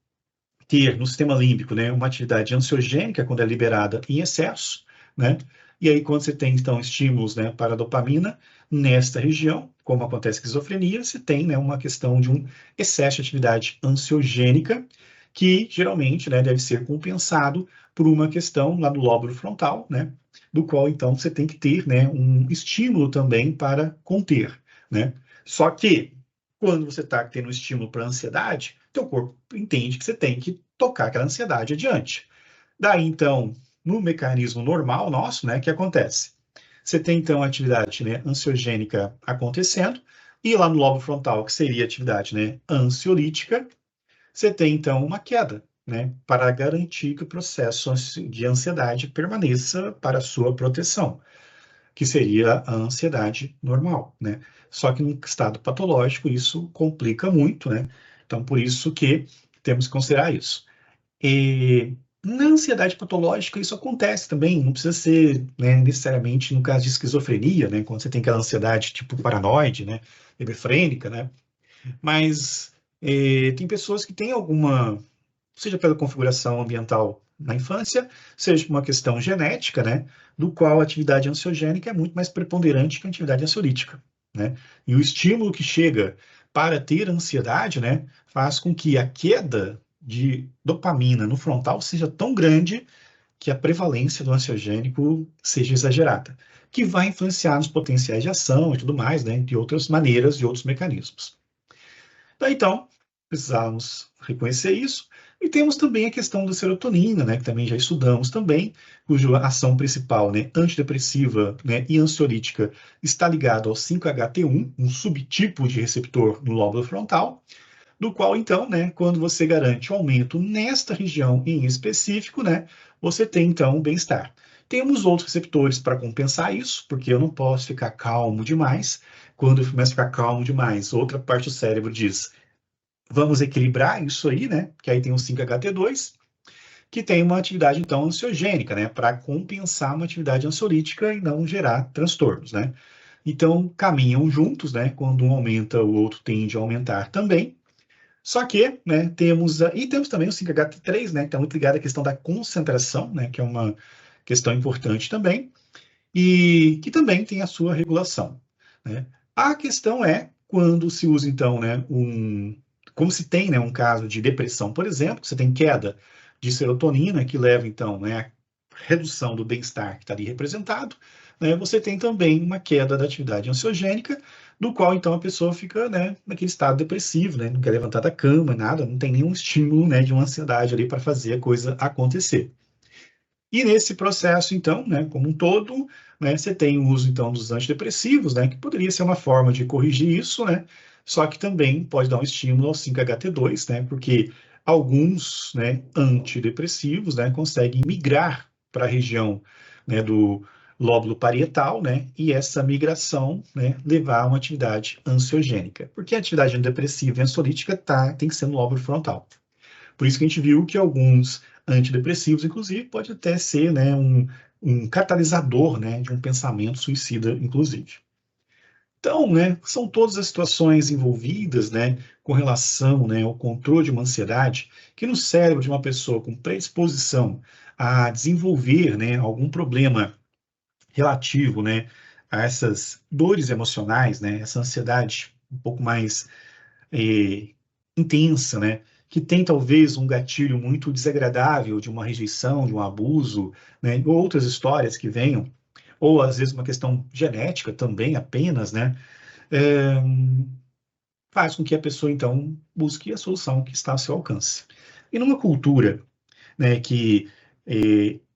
ter no sistema límbico, né, uma atividade ansiogênica quando é liberada em excesso, né? E aí, quando você tem, então, estímulos, né, para a dopamina nesta região, como acontece com a esquizofrenia, você tem, né, uma questão de um excesso de atividade ansiogênica, que geralmente, né, deve ser compensado por uma questão lá do lóbulo frontal, né, do qual, então, você tem que ter, né, um estímulo também para conter, né? Só que, quando você está tendo um estímulo para ansiedade, teu corpo entende que você tem que tocar aquela ansiedade adiante. Daí, então, no mecanismo normal nosso, né, o que acontece? Você tem, então, a atividade, né, ansiogênica acontecendo, e lá no lobo frontal, que seria a atividade, né, ansiolítica, você tem, então, uma queda, né, para garantir que o processo de ansiedade permaneça para a sua proteção, que seria a ansiedade normal, né? Só que num estado patológico isso complica muito, né? Então, por isso que temos que considerar isso. E na ansiedade patológica isso acontece também, não precisa ser, né, necessariamente no caso de esquizofrenia, né? Quando você tem aquela ansiedade tipo paranoide, né? Hebefrênica, né? Mas tem pessoas que têm alguma, seja pela configuração ambiental na infância, seja por uma questão genética, né, do qual a atividade ansiogênica é muito mais preponderante que a atividade ansiolítica, né? E o estímulo que chega para ter ansiedade, né, faz com que a queda de dopamina no frontal seja tão grande que a prevalência do ansiogênico seja exagerada, que vai influenciar nos potenciais de ação e tudo mais, né, de outras maneiras e outros mecanismos. Então, precisamos reconhecer isso. E temos também a questão da serotonina, né, que também já estudamos também, cuja ação principal, né, antidepressiva, né, e ansiolítica está ligada ao 5-HT1, um subtipo de receptor no lóbulo frontal, do qual, então, né, quando você garante o aumento nesta região em específico, né, você tem, então, um bem-estar. Temos outros receptores para compensar isso, porque eu não posso ficar calmo demais. Quando eu começo a ficar calmo demais, outra parte do cérebro diz, vamos equilibrar isso aí, né, que aí tem o 5-HT2, que tem uma atividade, então, ansiogênica, né, para compensar uma atividade ansiolítica e não gerar transtornos, né. Então, caminham juntos, né, quando um aumenta, o outro tende a aumentar também. Só que, né, temos também o 5-HT3, né, que está muito ligado à questão da concentração, né, que é uma questão importante também, e que também tem a sua regulação, né. A questão é quando se usa, então, né, como se tem, né, um caso de depressão, por exemplo, você tem queda de serotonina, que leva, então, né, à redução do bem-estar que está ali representado, né, você tem também uma queda da atividade ansiogênica, do qual, então, a pessoa fica, né, naquele estado depressivo, né, não quer levantar da cama, nada, não tem nenhum estímulo, né, de uma ansiedade ali para fazer a coisa acontecer. E nesse processo, então, né, como um todo, né, você tem o uso, então, dos antidepressivos, né, que poderia ser uma forma de corrigir isso, né, só que também pode dar um estímulo ao 5-HT2, né, porque alguns, né, antidepressivos, né, conseguem migrar para a região, né, do lóbulo parietal, né, e essa migração, né, levar a uma atividade ansiogênica, porque a atividade antidepressiva e ansiolítica tem que ser no lóbulo frontal. Por isso que a gente viu que alguns antidepressivos, inclusive, pode até ser, né, um catalisador, né, de um pensamento suicida, inclusive. Então, né, são todas as situações envolvidas, né, com relação, né, ao controle de uma ansiedade, que no cérebro de uma pessoa com predisposição a desenvolver, né, algum problema relativo, né, a essas dores emocionais, né, essa ansiedade um pouco mais eh, intensa, né, que tem talvez um gatilho muito desagradável de uma rejeição, de um abuso, né, ou outras histórias que venham, ou às vezes uma questão genética também apenas, né, é, faz com que a pessoa então busque a solução que está ao seu alcance. E numa cultura, né, que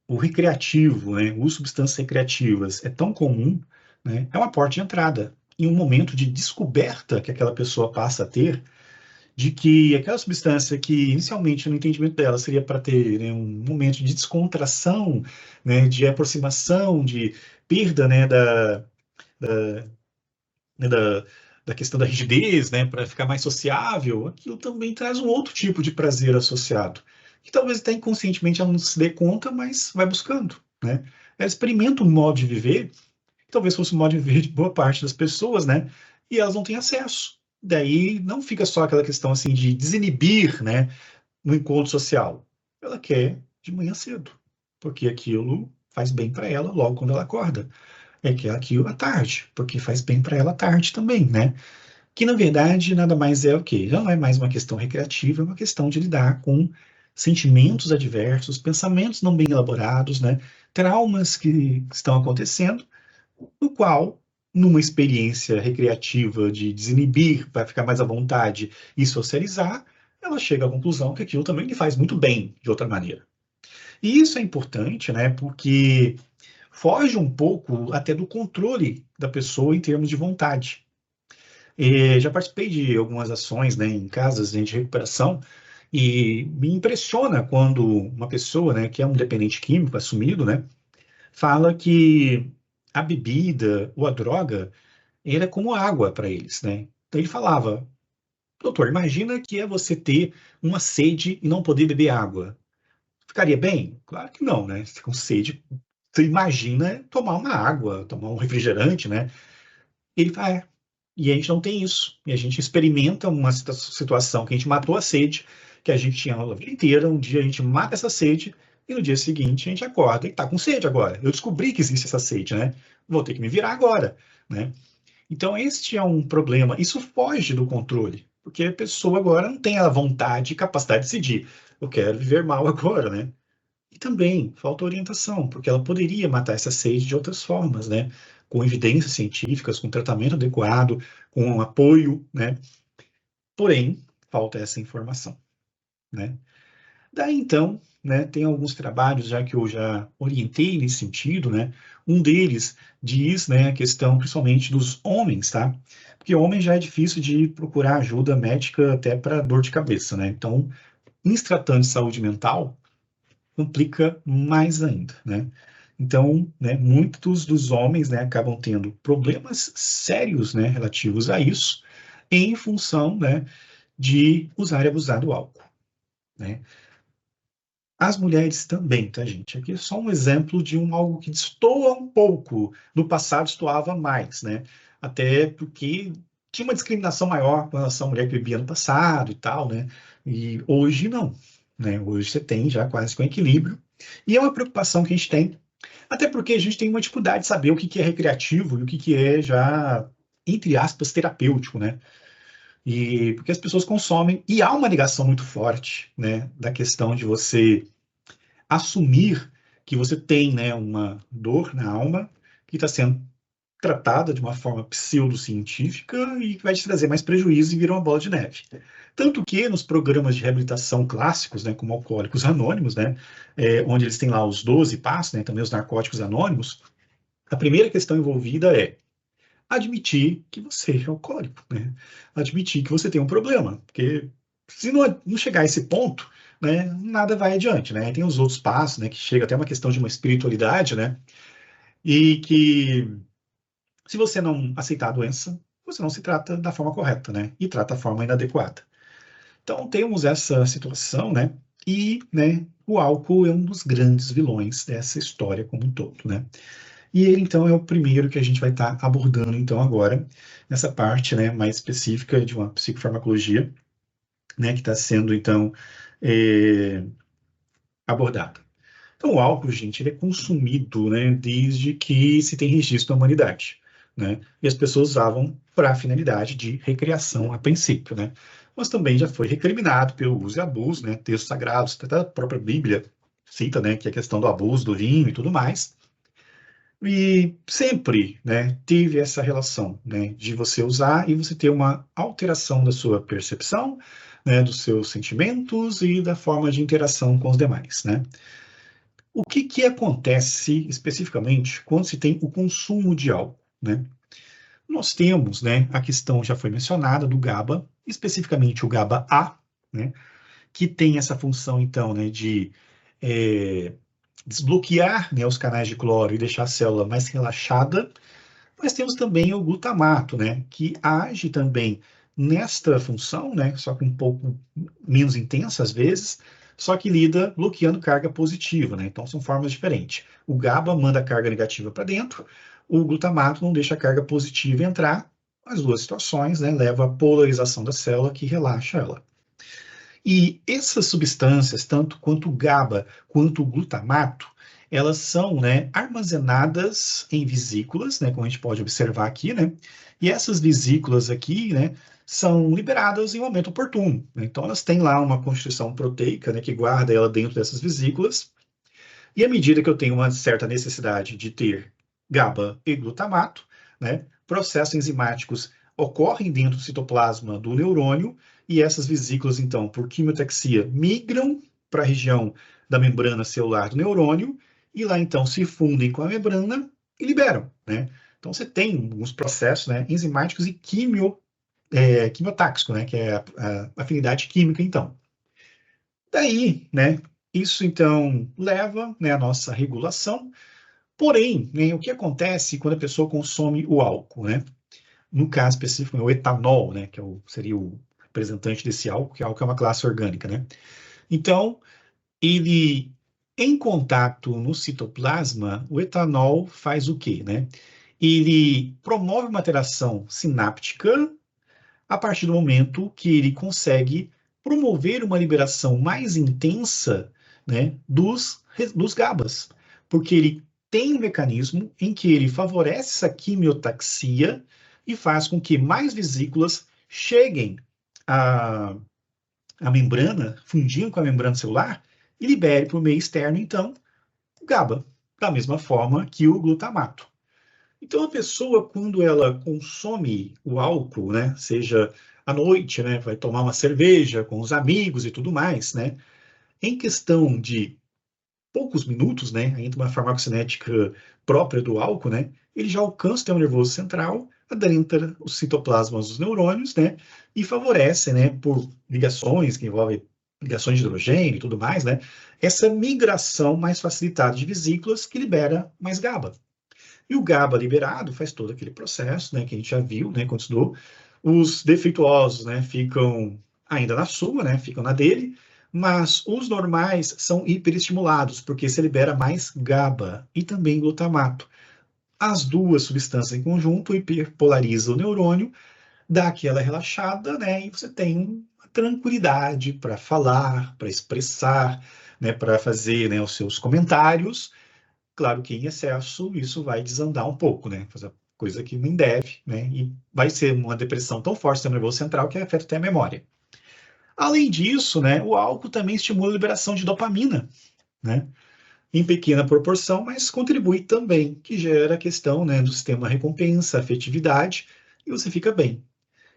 o recreativo, né, o uso de substâncias recreativas é tão comum, né, é uma porta de entrada em um momento de descoberta que aquela pessoa passa a ter de que aquela substância que inicialmente no entendimento dela seria para ter, né, um momento de descontração, né, de aproximação, de perda, né, né, da questão da rigidez, né, para ficar mais sociável, aquilo também traz um outro tipo de prazer associado, que talvez até inconscientemente ela não se dê conta, mas vai buscando, né? Ela experimenta um modo de viver, que talvez fosse o modo de viver de boa parte das pessoas, né? E elas não têm acesso. Daí não fica só aquela questão assim de desinibir, né, no encontro social. Ela quer de manhã cedo, porque aquilo faz bem para ela logo quando ela acorda. É que aquilo à tarde, porque faz bem para ela à tarde também, né? Que na verdade nada mais é o quê? Já não é mais uma questão recreativa, é uma questão de lidar com sentimentos adversos, pensamentos não bem elaborados, né? Traumas que estão acontecendo, no qual, numa experiência recreativa de desinibir, para ficar mais à vontade e socializar, ela chega à conclusão que aquilo também lhe faz muito bem de outra maneira. E isso é importante, né? Porque foge um pouco até do controle da pessoa em termos de vontade. Já participei de algumas ações, né, em casas de recuperação e me impressiona quando uma pessoa, né, que é um dependente químico assumido, né, fala que a bebida ou a droga era como água para eles, né? Então ele falava, doutor, imagina que é você ter uma sede e não poder beber água. Ficaria bem? Claro que não, né? Você com sede, você imagina tomar uma água, tomar um refrigerante, né? Ele fala, e a gente não tem isso. E a gente experimenta uma situação que a gente matou a sede, que a gente tinha a vida inteira, um dia a gente mata essa sede, e no dia seguinte a gente acorda e está com sede agora. Eu descobri que existe essa sede, né? Vou ter que me virar agora, né? Então, este é um problema. Isso foge do controle, porque a pessoa agora não tem a vontade e capacidade de decidir. Eu quero viver mal agora, né? E também falta orientação, porque ela poderia matar essa sede de outras formas, né? Com evidências científicas, com tratamento adequado, com apoio, né? Porém, falta essa informação, né? Daí então, né, tem alguns trabalhos já que eu já orientei nesse sentido, né? Um deles diz, né, a questão principalmente dos homens, tá? Porque homem já é difícil de procurar ajuda médica até para dor de cabeça, né? Então, em se tratando de saúde mental, complica mais ainda, né? Então, né, muitos dos homens, né, acabam tendo problemas sérios, né, relativos a isso, em função, né, de usar e abusar do álcool, né? As mulheres também, tá, gente? Aqui é só um exemplo de algo que destoa um pouco. No passado destoava mais, né? Até porque tinha uma discriminação maior com relação à mulher que bebia no passado e tal, né? E hoje não, né? Hoje você tem já quase que um equilíbrio. E é uma preocupação que a gente tem, até porque a gente tem uma dificuldade de saber o que que é recreativo e o que que é já, entre aspas, terapêutico, né? E porque as pessoas consomem, e há uma ligação muito forte, né, da questão de você assumir que você tem, né, uma dor na alma que está sendo tratada de uma forma pseudocientífica e que vai te trazer mais prejuízo e vira uma bola de neve. Tanto que nos programas de reabilitação clássicos, né, como Alcoólicos Anônimos, né, onde eles têm lá os 12 passos, né, também os Narcóticos Anônimos, a primeira questão envolvida é admitir que você é alcoólico, né? Admitir que você tem um problema, porque se não chegar a esse ponto, né, nada vai adiante, né? E tem os outros passos, né, que chega até uma questão de uma espiritualidade, né? e que se você não aceitar a doença, você não se trata da forma correta, né? E trata a forma inadequada. Então temos essa situação, né? E, né, o álcool é um dos grandes vilões dessa história como um todo, né? E ele, então, é o primeiro que a gente vai estar abordando, então, agora, nessa parte, né, mais específica de uma psicofarmacologia, né, que está sendo, então, eh, abordada. Então, o álcool, gente, ele é consumido, né, desde que se tem registro na humanidade, né? E as pessoas usavam para a finalidade de recreação a princípio, né? Mas também já foi recriminado pelo uso e abuso, né? Textos sagrados, até a própria Bíblia cita, né, que é a questão do abuso do vinho e tudo mais. E sempre, né, teve essa relação, né, de você usar e você ter uma alteração da sua percepção, né, dos seus sentimentos e da forma de interação com os demais, né? O que que acontece especificamente quando se tem o consumo de álcool, né? Nós temos, né, a questão já foi mencionada do GABA, especificamente o GABA-A, né, que tem essa função então, né, de é, desbloquear, né, os canais de cloro e deixar a célula mais relaxada. Mas temos também o glutamato, né, que age também nesta função, né, só que um pouco menos intensa às vezes, só que lida bloqueando carga positiva, né? Então são formas diferentes. O GABA manda a carga negativa para dentro, o glutamato não deixa a carga positiva entrar. As duas situações, né, levam à polarização da célula que relaxa ela. E essas substâncias, tanto quanto o GABA quanto o glutamato, elas são, né, armazenadas em vesículas, né, como a gente pode observar aqui, né? E essas vesículas aqui, né, são liberadas em um momento oportuno, né? Então elas têm lá uma constituição proteica, né, que guarda ela dentro dessas vesículas. E à medida que eu tenho uma certa necessidade de ter GABA e glutamato, né, processos enzimáticos ocorrem dentro do citoplasma do neurônio e essas vesículas, então, por quimiotaxia, migram para a região da membrana celular do neurônio e lá, então, se fundem com a membrana e liberam, né? Então, você tem alguns processos, né, enzimáticos e quimiotáxico, né, que é a afinidade química, então. Daí, né, isso então leva, né, à nossa regulação. Porém, né, o que acontece quando a pessoa consome o álcool, né? No caso específico, é o etanol, né, que seria o representante desse álcool, que álcool é uma classe orgânica, né? Então, ele, em contato no citoplasma, o etanol faz o quê, né? Ele promove uma alteração sináptica a partir do momento que ele consegue promover uma liberação mais intensa, né, dos GABAs, porque ele tem um mecanismo em que ele favorece essa quimiotaxia e faz com que mais vesículas cheguem à, à membrana, fundindo com a membrana celular, e libere por meio externo, então, o GABA, da mesma forma que o glutamato. Então, a pessoa, quando ela consome o álcool, né, seja à noite, né, vai tomar uma cerveja com os amigos e tudo mais, né, em questão de poucos minutos, né, ainda uma farmacocinética própria do álcool, né, ele já alcança o sistema nervoso central, adentra os citoplasmas dos neurônios, né, e favorece, né, por ligações que envolvem ligações de hidrogênio e tudo mais, né, essa migração mais facilitada de vesículas que libera mais GABA. E o GABA liberado faz todo aquele processo, né, que a gente já viu, né, quando estudou. Os defeituosos, né, ficam ainda na sua, né, ficam na dele, mas os normais são hiperestimulados, porque se libera mais GABA e também glutamato. As duas substâncias em conjunto hiperpolarizam o neurônio, dá aquela relaxada, né, e você tem uma tranquilidade para falar, para expressar, né, para fazer, né, os seus comentários. Claro que em excesso isso vai desandar um pouco, né? Fazer coisa que nem deve, né? E vai ser uma depressão tão forte no sistema nervoso central que afeta até a memória. Além disso, né, o álcool também estimula a liberação de dopamina, né? Em pequena proporção, mas contribui também, que gera a questão, né, do sistema recompensa, afetividade, e você fica bem.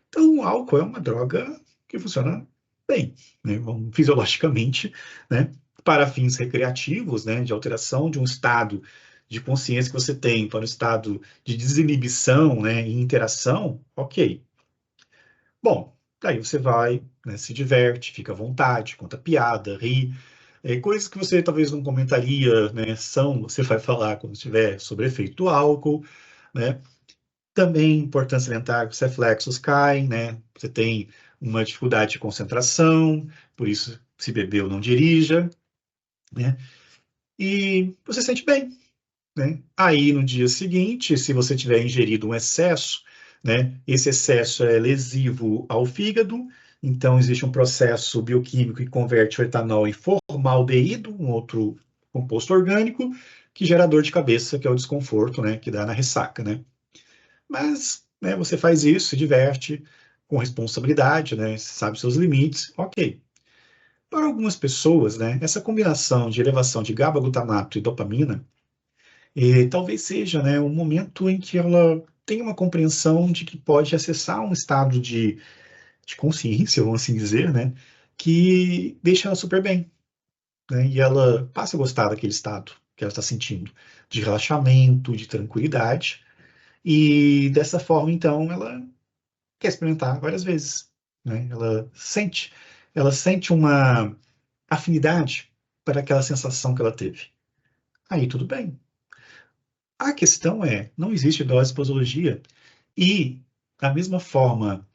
Então, o álcool é uma droga que funciona bem, né, fisiologicamente, né, para fins recreativos, né, de alteração de um estado de consciência que você tem para um estado de desinibição, né, e interação, ok. Bom, daí você vai, né, se diverte, fica à vontade, conta piada, ri, Coisas que você talvez não comentaria, né, você vai falar quando estiver sobre efeito do álcool, né? Também é importante salientar que os reflexos caem, né? Você tem uma dificuldade de concentração, por isso, se bebeu, não dirija, né? E você se sente bem, né? Aí, no dia seguinte, se você tiver ingerido um excesso, né? Esse excesso é lesivo ao fígado, então existe um processo bioquímico que converte o etanol em formaldeído, um outro composto orgânico, que gera dor de cabeça, que é o desconforto, né? Que dá na ressaca, né? Mas, né, você faz isso, se diverte, com responsabilidade, né? Sabe seus limites, ok. Para algumas pessoas, né, essa combinação de elevação de GABA-glutamato e dopamina, talvez seja, né, um momento em que ela tem uma compreensão de que pode acessar um estado de consciência, vamos assim dizer, né, que deixa ela super bem, né, e ela passa a gostar daquele estado que ela está sentindo, de relaxamento, de tranquilidade, e dessa forma, então, ela quer experimentar várias vezes, né, ela sente uma afinidade para aquela sensação que ela teve. Aí tudo bem. A questão é, não existe dose de posologia e da mesma forma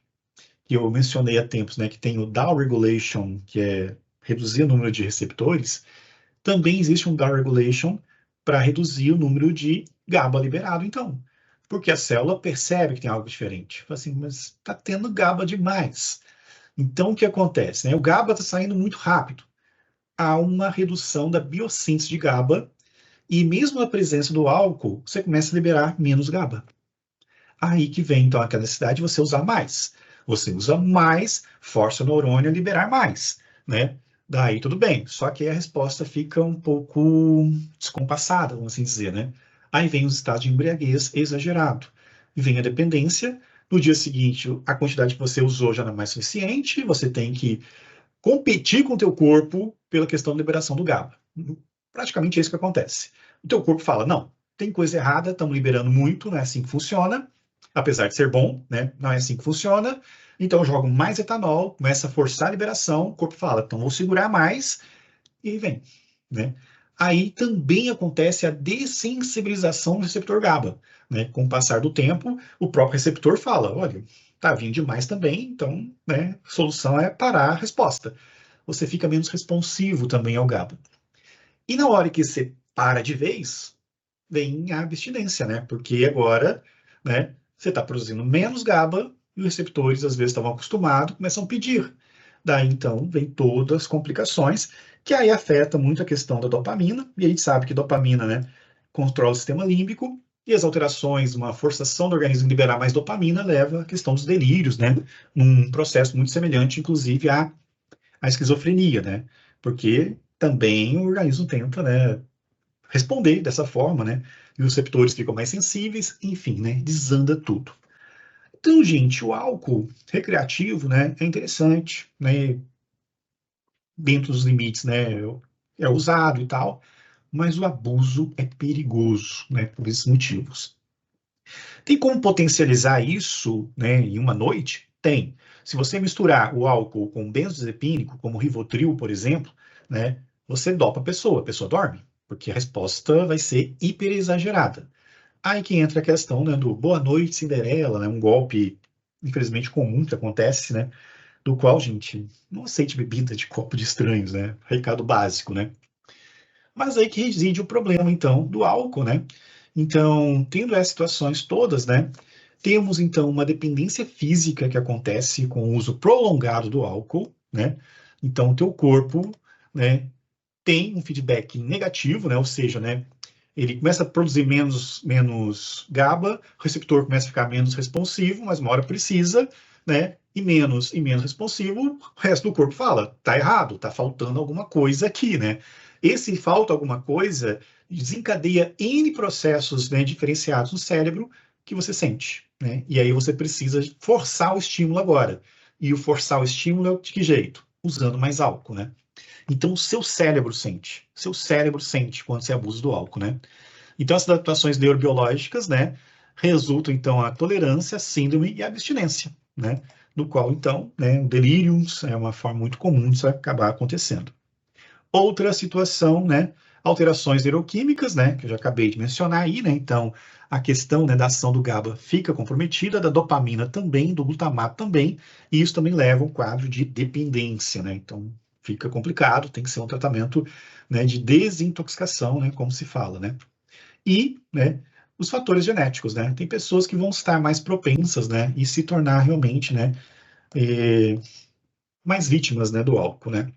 que eu mencionei há tempos, né, que tem o down regulation, que é reduzir o número de receptores, também existe um down regulation para reduzir o número de GABA liberado, então. Porque a célula percebe que tem algo diferente. Fala assim, mas está tendo GABA demais. Então, o que acontece? Né? O GABA está saindo muito rápido. Há uma redução da biossíntese de GABA e mesmo na presença do álcool, você começa a liberar menos GABA. Aí que vem, então, aquela necessidade de você usar mais. Você usa mais, força o neurônio a liberar mais, né? Daí tudo bem, só que a resposta fica um pouco descompassada, vamos assim dizer, né? Aí vem os estados de embriaguez exagerado. E vem a dependência. No dia seguinte, a quantidade que você usou já não é mais suficiente, você tem que competir com o teu corpo pela questão da liberação do GABA. Praticamente é isso que acontece. O teu corpo fala, não, tem coisa errada, estamos liberando muito, não é assim que funciona, apesar de ser bom, né? Não é assim que funciona. Então eu jogo mais etanol, começa a forçar a liberação, o corpo fala, então vou segurar mais e vem, né? Aí também acontece a dessensibilização do receptor GABA, né? Com o passar do tempo, o próprio receptor fala, olha, tá vindo demais também, então, né, a solução é parar a resposta. Você fica menos responsivo também ao GABA. E na hora que você para de vez, vem a abstinência, né? Porque agora, né, você está produzindo menos GABA e os receptores, às vezes, estavam acostumados, começam a pedir. Daí, então, vem todas as complicações, que aí afeta muito a questão da dopamina, e a gente sabe que dopamina, né, controla o sistema límbico, e as alterações, uma forçação do organismo em liberar mais dopamina, leva à questão dos delírios, né, num processo muito semelhante, inclusive, à esquizofrenia, né, porque também o organismo tenta, né, responder dessa forma, né? E os receptores ficam mais sensíveis, enfim, né? Desanda tudo. Então, gente, o álcool recreativo, né? É interessante, né? Dentro dos limites, né? É usado e tal, mas o abuso é perigoso, né? Por esses motivos. Tem como potencializar isso, né? Em uma noite? Tem. Se você misturar o álcool com benzodiazepínico, como o Rivotril, por exemplo, né? Você dopa a pessoa dorme, porque a resposta vai ser hiper exagerada. Aí que entra a questão, né, do Boa Noite Cinderela, né, um golpe, infelizmente, comum que acontece, né, do qual, gente, não aceite bebida de copo de estranhos, né, recado básico, né. Mas aí que reside o problema, então, do álcool, né. Então, tendo essas situações todas, né, temos, então, uma dependência física que acontece com o uso prolongado do álcool, né. Então, o teu corpo, né, tem um feedback negativo, né, ou seja, né, ele começa a produzir menos GABA, o receptor começa a ficar menos responsivo, mas uma hora precisa, né? E menos responsivo, o resto do corpo fala, tá errado, tá faltando alguma coisa aqui, né? Esse falta alguma coisa desencadeia N processos, né, diferenciados no cérebro que você sente, né? E aí você precisa forçar o estímulo agora. E o forçar o estímulo é de que jeito? Usando mais álcool, né? Então, o seu cérebro sente quando você abusa do álcool, né? Então, essas adaptações neurobiológicas, né, resultam, então, a tolerância, a síndrome e a abstinência, né? No qual, então, né, o delírium é uma forma muito comum disso acabar acontecendo. Outra situação, né? Alterações neuroquímicas, né? Que eu já acabei de mencionar aí, né? Então, a questão, né, da ação do GABA fica comprometida, da dopamina também, do glutamato também, e isso também leva a um quadro de dependência, né? Então, fica complicado, tem que ser um tratamento, né, de desintoxicação, né? Como se fala, né? E, né, os fatores genéticos, né? Tem pessoas que vão estar mais propensas, né? E se tornar realmente, né? Mais vítimas, né, do álcool, né?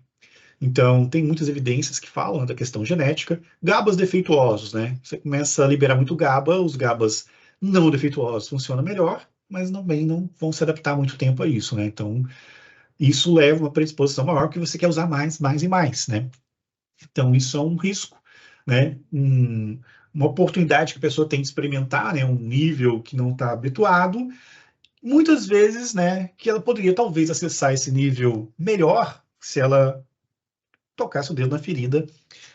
Então, tem muitas evidências que falam da questão genética. GABAs defeituosos, né? Você começa a liberar muito GABA, os GABAs não defeituosos funcionam melhor, mas também não vão se adaptar muito tempo a isso, né? Então, isso leva a uma predisposição maior que você quer usar mais, mais e mais, né? Então, isso é um risco, né? Uma oportunidade que a pessoa tem de experimentar, né? Um nível que não está habituado. Muitas vezes, né? Que ela poderia talvez acessar esse nível melhor se ela tocasse o dedo na ferida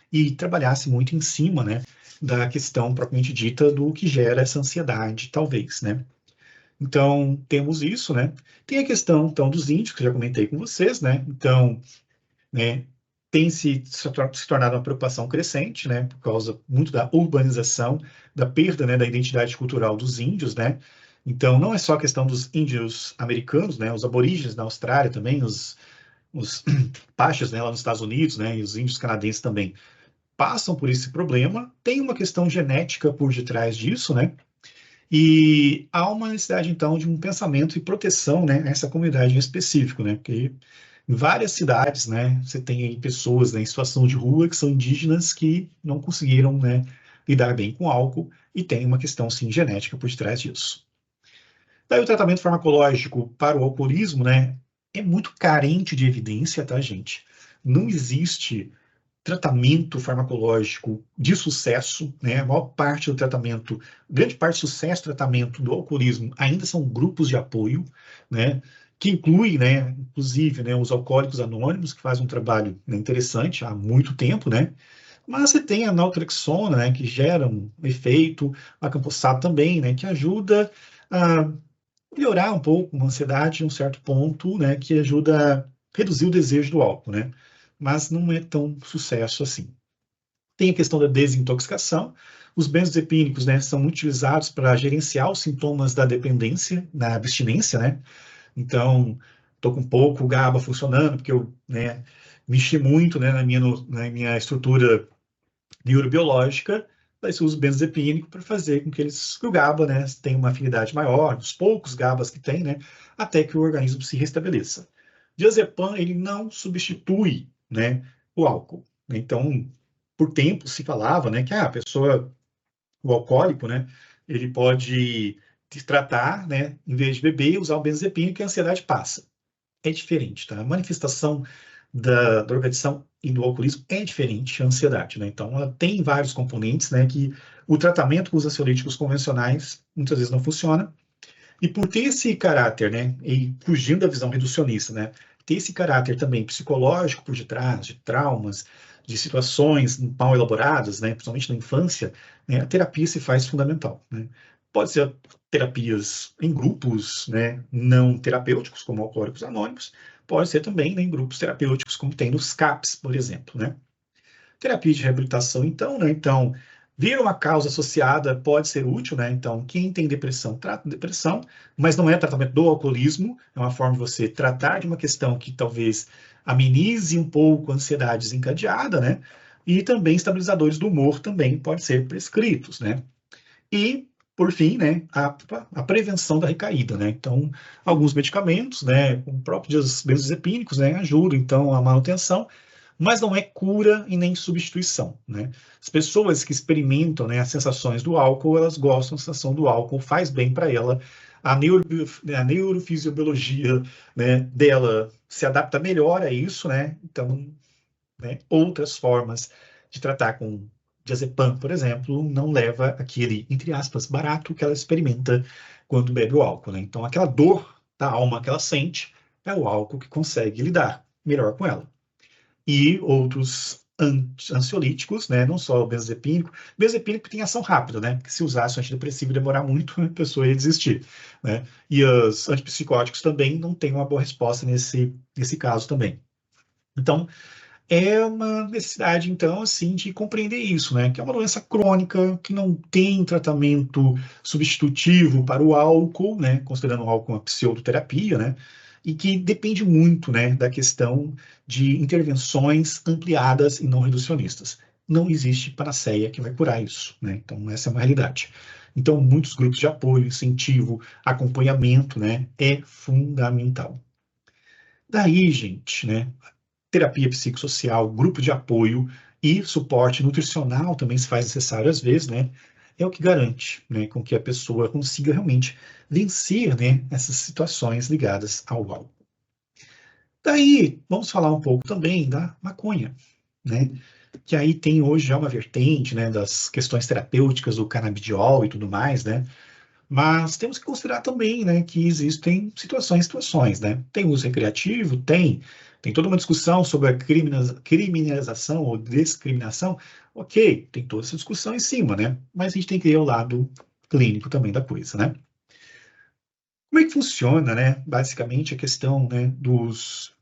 e trabalhasse muito em cima, né, da questão propriamente dita do que gera essa ansiedade, talvez, né. Então, temos isso, né. Tem a questão, então, dos índios, que eu já comentei com vocês, né. Então, né, tem se tornado uma preocupação crescente, né, por causa muito da urbanização, da perda, né, da identidade cultural dos índios, né. Então, não é só a questão dos índios americanos, né, os aborígenes na Austrália também, os Pachas, né, lá nos Estados Unidos, né, e os índios canadenses também passam por esse problema. Tem uma questão genética por detrás disso, né? E há uma necessidade, então, de um pensamento e proteção, né, a essa comunidade em específico, né? Porque em várias cidades, né, você tem aí pessoas, né, em situação de rua que são indígenas que não conseguiram, né, lidar bem com álcool e tem uma questão, sim, genética por detrás disso. Daí o tratamento farmacológico para o alcoolismo, né, é muito carente de evidência, tá, gente? Não existe tratamento farmacológico de sucesso, né? A maior parte do tratamento, grande parte do sucesso do tratamento do alcoolismo ainda são grupos de apoio, né? Que inclui, né, inclusive, né, os alcoólicos anônimos, que fazem um trabalho, né, interessante há muito tempo, né? Mas você tem a naltrexona, né, que gera um efeito, a camposato também, né, que ajuda a melhorar um pouco a ansiedade em um certo ponto, né, que ajuda a reduzir o desejo do álcool, né? Mas não é tão sucesso assim. Tem a questão da desintoxicação. Os benzodiazepínicos, né, são utilizados para gerenciar os sintomas da dependência, na abstinência, né? Então, estou com pouco GABA funcionando, porque eu, né, mexi muito, né, na minha estrutura neurobiológica, daí você usa o benzodiazepínico para fazer com que que o GABA, né, tenha uma afinidade maior, os poucos GABAs que tem, né, até que o organismo se restabeleça. Diazepam, ele não substitui, né, o álcool. Então, por tempo se falava, né, que a pessoa, o alcoólico, né, ele pode se tratar, né, em vez de beber, usar o benzodiazepínico e a ansiedade passa. É diferente, tá? A manifestação da drogadição e do alcoolismo é diferente da ansiedade, né? Então, ela tem vários componentes, né, que o tratamento com os ansiolíticos convencionais muitas vezes não funciona, e por ter esse caráter, né, e fugindo da visão reducionista, né, ter esse caráter também psicológico por detrás, de traumas, de situações mal elaboradas, né, principalmente na infância, né, a terapia se faz fundamental, né. Pode ser terapias em grupos, né, não terapêuticos, como Alcoólicos Anônimos, pode ser também, né, em grupos terapêuticos, como tem nos CAPs, por exemplo, né. Terapia de reabilitação, então, né? Então, ver uma causa associada pode ser útil, né? Então, quem tem depressão, trata depressão, mas não é tratamento do alcoolismo, é uma forma de você tratar de uma questão que talvez amenize um pouco a ansiedade desencadeada, né? E também estabilizadores do humor também podem ser prescritos, né? E, por fim, né, a prevenção da recaída, né? Então, alguns medicamentos, né, como próprios benzodiazepínicos, né, ajudam, então, a manutenção, mas não é cura e nem substituição, né? As pessoas que experimentam, né, as sensações do álcool, elas gostam da sensação do álcool, faz bem para ela, a neurofisiologia, né, dela se adapta melhor a isso, né? Então, né, outras formas de tratar com diazepam, por exemplo, não leva aquele, entre aspas, barato que ela experimenta quando bebe o álcool, né? Então, aquela dor da alma que ela sente é o álcool que consegue lidar melhor com ela. E outros ansiolíticos, né? Não só o benzodiazepínico. O benzodiazepínico tem ação rápida, né? Porque se usasse o antidepressivo e demorar muito, a pessoa ia desistir, né? E os antipsicóticos também não têm uma boa resposta nesse caso também. Então, é uma necessidade, então, assim, de compreender isso, né? Que é uma doença crônica, que não tem tratamento substitutivo para o álcool, né? Considerando o álcool uma pseudoterapia, né? E que depende muito, né, da questão de intervenções ampliadas e não reducionistas. Não existe panaceia que vai curar isso, né? Então, essa é uma realidade. Então, muitos grupos de apoio, incentivo, acompanhamento, né, é fundamental. Daí, gente, né, terapia psicossocial, grupo de apoio e suporte nutricional também se faz necessário às vezes, né? É o que garante, né, com que a pessoa consiga realmente vencer, né, essas situações ligadas ao álcool. Daí, vamos falar um pouco também da maconha, né? Que aí tem hoje já uma vertente, né, das questões terapêuticas do canabidiol e tudo mais, né? Mas temos que considerar também, né, que existem situações, né? Tem uso recreativo, tem toda uma discussão sobre a criminalização ou discriminação. Ok, tem toda essa discussão em cima, né? Mas a gente tem que ver o lado clínico também da coisa, né? Como é que funciona, né, basicamente a questão, né, dos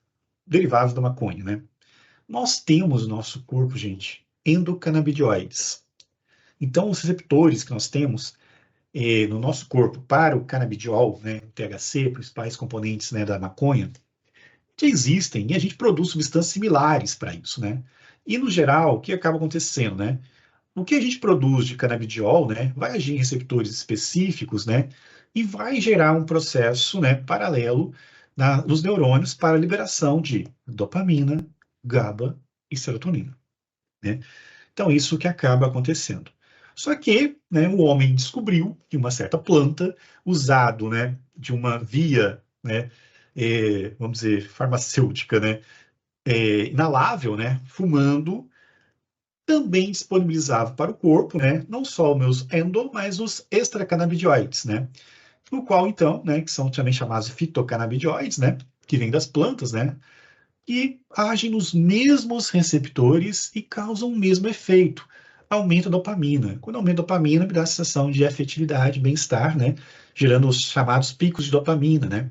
derivados da maconha, né? Nós temos no nosso corpo, gente, endocannabinoides. Então, os receptores que nós temos no nosso corpo para o canabidiol, né, o THC, principais componentes, né, da maconha, já existem e a gente produz substâncias similares para isso, né? E no geral, o que acaba acontecendo, né? O que a gente produz de canabidiol, né, vai agir em receptores específicos, né, e vai gerar um processo, né, paralelo nos neurônios para a liberação de dopamina, GABA e serotonina, né? Então, isso que acaba acontecendo. Só que, né, o homem descobriu que uma certa planta, usado, né, de uma via, né, vamos dizer, farmacêutica, né, inalável, né, fumando, também disponibilizava para o corpo, né, não só os meus mas os extracannabinoides, né, no qual, então, né, que são também chamados fitocannabinoides, né, que vêm das plantas, né, que agem nos mesmos receptores e causam o mesmo efeito. Aumenta a dopamina. Quando aumenta a dopamina, me dá a sensação de afetividade, bem-estar, né? Gerando os chamados picos de dopamina, né?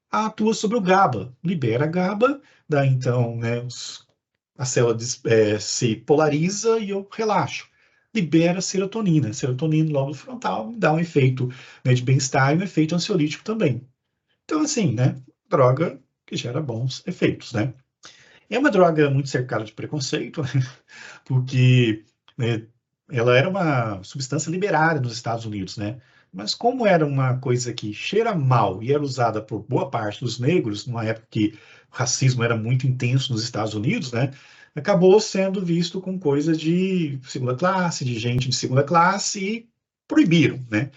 Atua sobre o GABA, libera GABA, dá então, né, a célula se polariza e eu relaxo. Libera serotonina. Serotonina no lóbulo frontal dá um efeito, né, de bem-estar e um efeito ansiolítico também. Então, assim, né? Droga que gera bons efeitos, né? É uma droga muito cercada de preconceito, né? Porque, né, ela era uma substância liberada nos Estados Unidos, né? Mas como era uma coisa que cheira mal e era usada por boa parte dos negros, numa época que o racismo era muito intenso nos Estados Unidos, né? Acabou sendo visto com coisa de segunda classe, de gente de segunda classe e proibiram, né?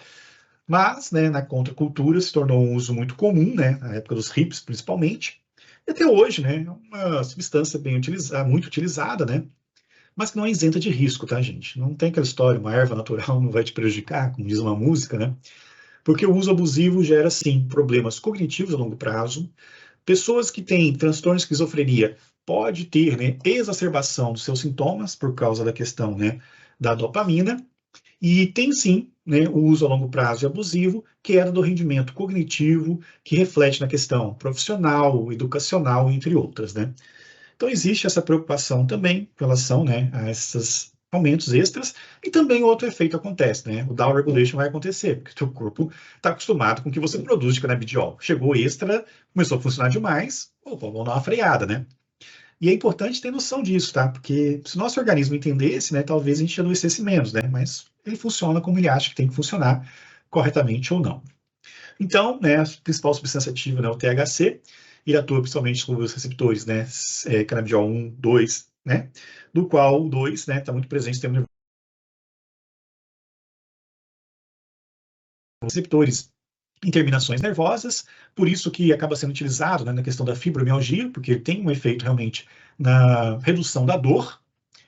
Mas, né, na contracultura se tornou um uso muito comum, né, na época dos hippies, principalmente, e até hoje, né, é uma substância bem utilizada, muito utilizada, né, mas que não é isenta de risco, tá, gente? Não tem aquela história, uma erva natural não vai te prejudicar, como diz uma música, né? Porque o uso abusivo gera, sim, problemas cognitivos a longo prazo. Pessoas que têm transtorno de esquizofrenia pode ter, né, exacerbação dos seus sintomas por causa da questão, né, da dopamina, e tem sim, né, o uso a longo prazo e abusivo, queda do rendimento cognitivo, que reflete na questão profissional, educacional, entre outras, né? Então existe essa preocupação também em relação, né, a esses aumentos extras, e também outro efeito acontece, né? O down regulation vai acontecer, porque o teu corpo está acostumado com o que você produz de canabidiol. Chegou extra, começou a funcionar demais, opa, vamos dar uma freada, né? E é importante ter noção disso, tá? Porque se o nosso organismo entendesse, né, talvez a gente adoecesse menos, né? Mas ele funciona como ele acha que tem que funcionar, corretamente ou não. Então, né, a principal substância ativa, né, o THC, ele atua principalmente sobre os receptores, né, canabidiol 1, 2, né, do qual o 2, né, está muito presente no sistema receptores em terminações nervosas, por isso que acaba sendo utilizado, né, na questão da fibromialgia, porque ele tem um efeito realmente na redução da dor,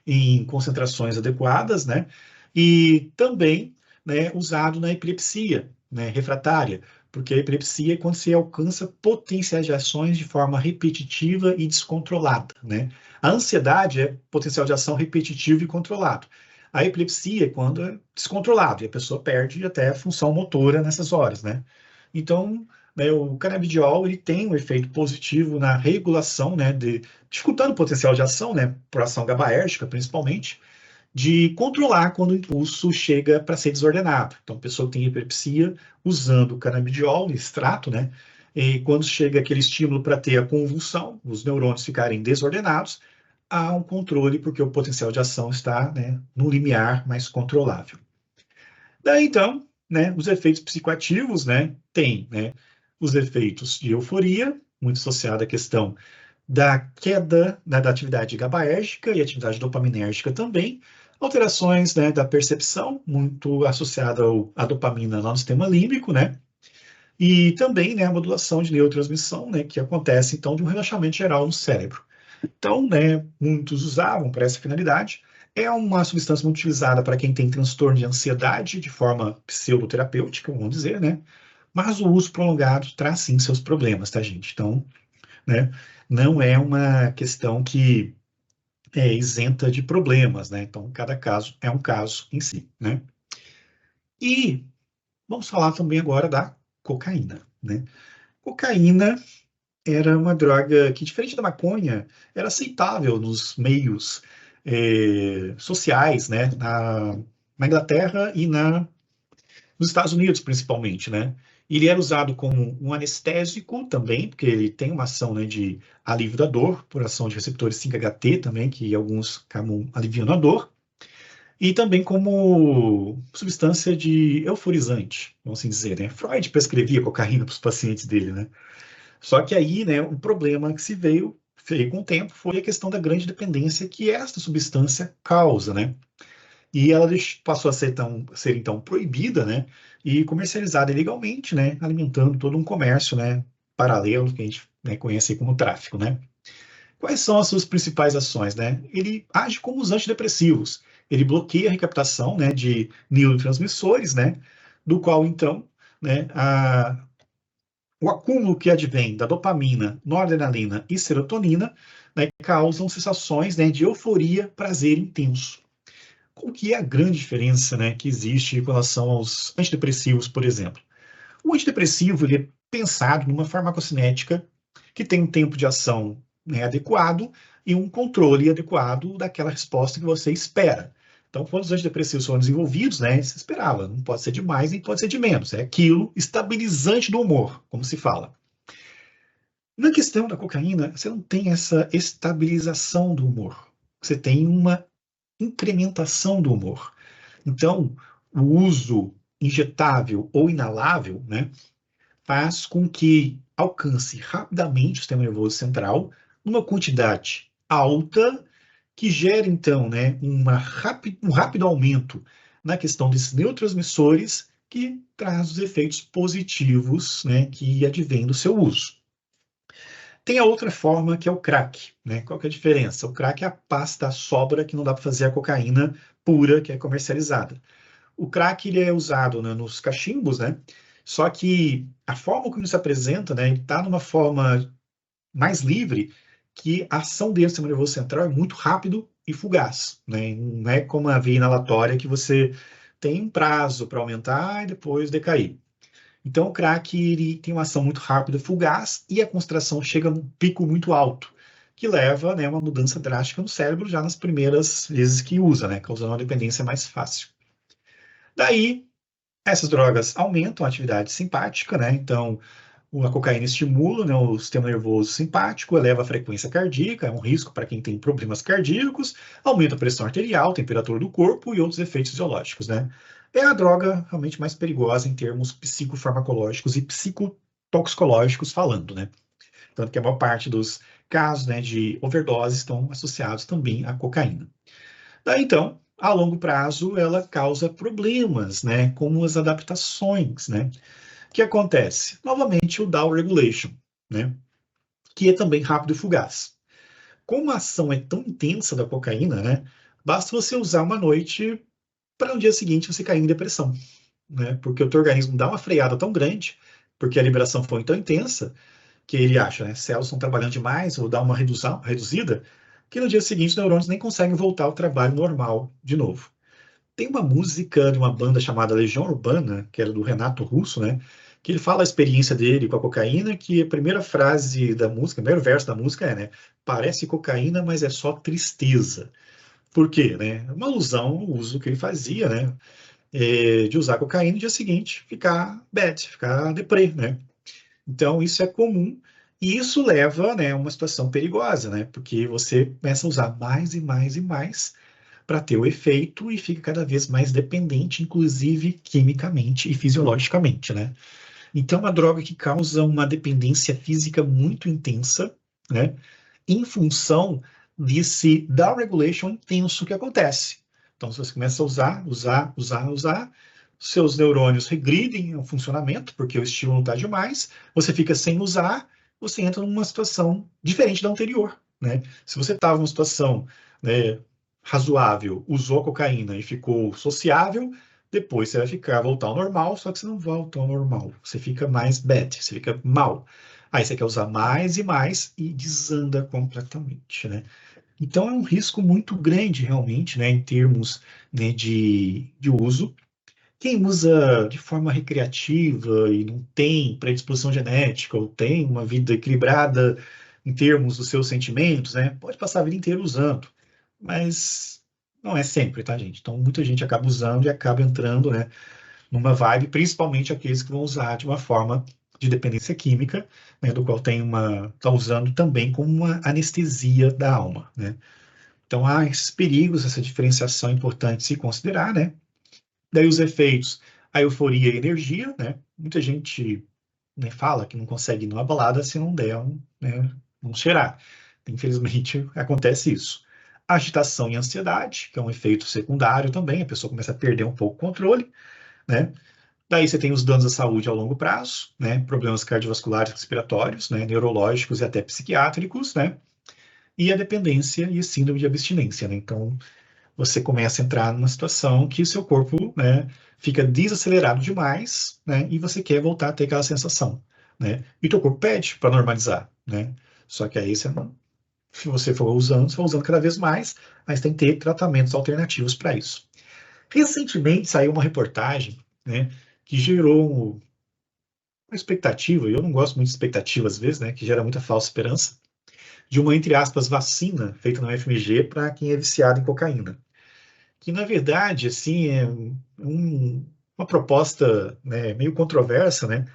em concentrações adequadas, né? E também, né, usado na epilepsia, né, refratária, porque a epilepsia é quando se alcança potenciais de ações de forma repetitiva e descontrolada, né? A ansiedade é potencial de ação repetitivo e controlado. A epilepsia é quando é descontrolado e a pessoa perde até a função motora nessas horas, né? Então, né, o canabidiol ele tem um efeito positivo na regulação, né, dificultando o potencial de ação, né, por ação GABAérgica, principalmente, de controlar quando o impulso chega para ser desordenado. Então, a pessoa que tem epilepsia, usando o canabidiol, extrato, né, e quando chega aquele estímulo para ter a convulsão, os neurônios ficarem desordenados, há um controle, porque o potencial de ação está, né, no limiar mais controlável. Daí, então, né, os efeitos psicoativos, né, tem, né, os efeitos de euforia, muito associado à questão da queda, né, da atividade GABAérgica e atividade dopaminérgica também, alterações, né, da percepção, muito associada à dopamina lá no sistema límbico, né, e também, né, a modulação de neurotransmissão, né, que acontece, então, de um relaxamento geral no cérebro. Então, né, muitos usavam para essa finalidade. É uma substância muito utilizada para quem tem transtorno de ansiedade, de forma pseudoterapêutica, vamos dizer, né, mas o uso prolongado traz, sim, seus problemas, tá, gente? Então, né, não é uma questão que é isenta de problemas, né? Então, cada caso é um caso em si, né? E vamos falar também agora da cocaína, né? Cocaína era uma droga que, diferente da maconha, era aceitável nos meios sociais, né? Na Inglaterra e nos Estados Unidos, principalmente, né? Ele era usado como um anestésico também, porque ele tem uma ação, né, de alívio da dor, por ação de receptores 5-HT também, que alguns acabam aliviando a dor, e também como substância de euforizante, vamos assim dizer, né? Freud prescrevia cocaína para os pacientes dele, né? Só que aí, né, o problema que se veio com o tempo foi a questão da grande dependência que esta substância causa, né? E ela passou a ser então proibida, né, e comercializada ilegalmente, né, alimentando todo um comércio, né, paralelo que a gente, né, conhece como tráfico, né. Quais são as suas principais ações, né? Ele age como os antidepressivos. Ele bloqueia a recaptação, né, de neurotransmissores, né, do qual então, né, o acúmulo que advém da dopamina, noradrenalina e serotonina, né, causam sensações, né, de euforia, prazer intenso. Qual que é a grande diferença, né, que existe em relação aos antidepressivos, por exemplo? O antidepressivo ele é pensado numa farmacocinética que tem um tempo de ação, né, adequado e um controle adequado daquela resposta que você espera. Então, quando os antidepressivos foram desenvolvidos, né, se esperava, não pode ser de mais nem pode ser de menos. É aquilo estabilizante do humor, como se fala. Na questão da cocaína, você não tem essa estabilização do humor. Você tem uma incrementação do humor. Então, o uso injetável ou inalável, né, faz com que alcance rapidamente o sistema nervoso central, numa quantidade alta, que gera, então, né, um rápido aumento na questão desses neurotransmissores, que traz os efeitos positivos, né, que advêm do seu uso. Tem a outra forma, que é o crack, né? Qual que é a diferença? O crack é a pasta, a sobra que não dá para fazer a cocaína pura, que é comercializada. O crack ele é usado, né, nos cachimbos, né? Só que a forma como ele se apresenta, né, ele está numa forma mais livre, que a ação dele no sistema nervoso central é muito rápido e fugaz, né? Não é como a via inalatória que você tem um prazo para aumentar e depois decair. Então o crack ele tem uma ação muito rápida, fugaz, e a concentração chega num pico muito alto, que leva, né, a uma mudança drástica no cérebro já nas primeiras vezes que usa, né, causando uma dependência mais fácil. Daí, essas drogas aumentam a atividade simpática, né? Então, a cocaína estimula, né, o sistema nervoso simpático, eleva a frequência cardíaca, é um risco para quem tem problemas cardíacos, aumenta a pressão arterial, temperatura do corpo e outros efeitos fisiológicos, né? É a droga realmente mais perigosa em termos psicofarmacológicos e psicotoxicológicos falando, né? Tanto que a maior parte dos casos, né, de overdose estão associados também à cocaína. Daí, então, a longo prazo, ela causa problemas, né, como as adaptações, né? O que acontece? Novamente, o down regulation, né, que é também rápido e fugaz. Como a ação é tão intensa da cocaína, né, basta você usar uma noite para no dia seguinte você cair em depressão, né, porque o teu organismo dá uma freada tão grande, porque a liberação foi tão intensa, que ele acha, né, células estão trabalhando demais, ou dá uma reduzida, que no dia seguinte os neurônios nem conseguem voltar ao trabalho normal de novo. Tem uma música de uma banda chamada Legião Urbana, que era do Renato Russo, né? que ele fala a experiência dele com a cocaína, que a primeira frase da música, o primeiro verso da música é, né? Parece cocaína, mas é só tristeza. Por quê, né? Uma alusão ao uso que ele fazia, né? De usar cocaína e no dia seguinte ficar bad, ficar deprê, né? Então, isso é comum e isso leva, né, a uma situação perigosa, né? Porque você começa a usar mais e mais e mais para ter o efeito e fica cada vez mais dependente, inclusive quimicamente e fisiologicamente, né? Então, é uma droga que causa uma dependência física muito intensa, né? Em função desse down regulation intenso que acontece. Então, se você começa a usar, seus neurônios regridem o funcionamento, porque o estímulo está demais, você fica sem usar, você entra numa situação diferente da anterior, né? Se você estava numa situação, né, razoável, usou a cocaína e ficou sociável, depois você vai voltar ao normal, só que você não volta ao normal. Você fica mais bad, você fica mal. Aí você quer usar mais e mais e desanda completamente, né? Então é um risco muito grande realmente, né, em termos, né, de uso. Quem usa de forma recreativa e não tem predisposição genética ou tem uma vida equilibrada em termos dos seus sentimentos, né, pode passar a vida inteira usando, mas não é sempre, tá, gente? Então muita gente acaba usando e acaba entrando, né, numa vibe, principalmente aqueles que vão usar de uma forma de dependência química, né, do qual está usando também como uma anestesia da alma, né? Então há esses perigos, essa diferenciação é importante se considerar, né? Daí os efeitos, a euforia e a energia, né? Muita gente, né, fala que não consegue ir numa balada se não der né, um cheirar. Infelizmente acontece isso. Agitação e ansiedade, que é um efeito secundário também, a pessoa começa a perder um pouco o controle, né? Daí você tem os danos à saúde ao longo prazo, né? Problemas cardiovasculares, respiratórios, né? Neurológicos e até psiquiátricos, né? E a dependência e síndrome de abstinência, né? Então, você começa a entrar numa situação que o seu corpo, né, fica desacelerado demais, né? E você quer voltar a ter aquela sensação, né? E o teu corpo pede para normalizar, né? Só que aí você não, se você for usando, você vai usando cada vez mais, mas tem que ter tratamentos alternativos para isso. Recentemente saiu uma reportagem, né, que gerou uma expectativa, e eu não gosto muito de expectativa às vezes, né, que gera muita falsa esperança, de uma, entre aspas, vacina feita na UFMG para quem é viciado em cocaína. Que, na verdade, assim, é uma proposta, né, meio controversa, né,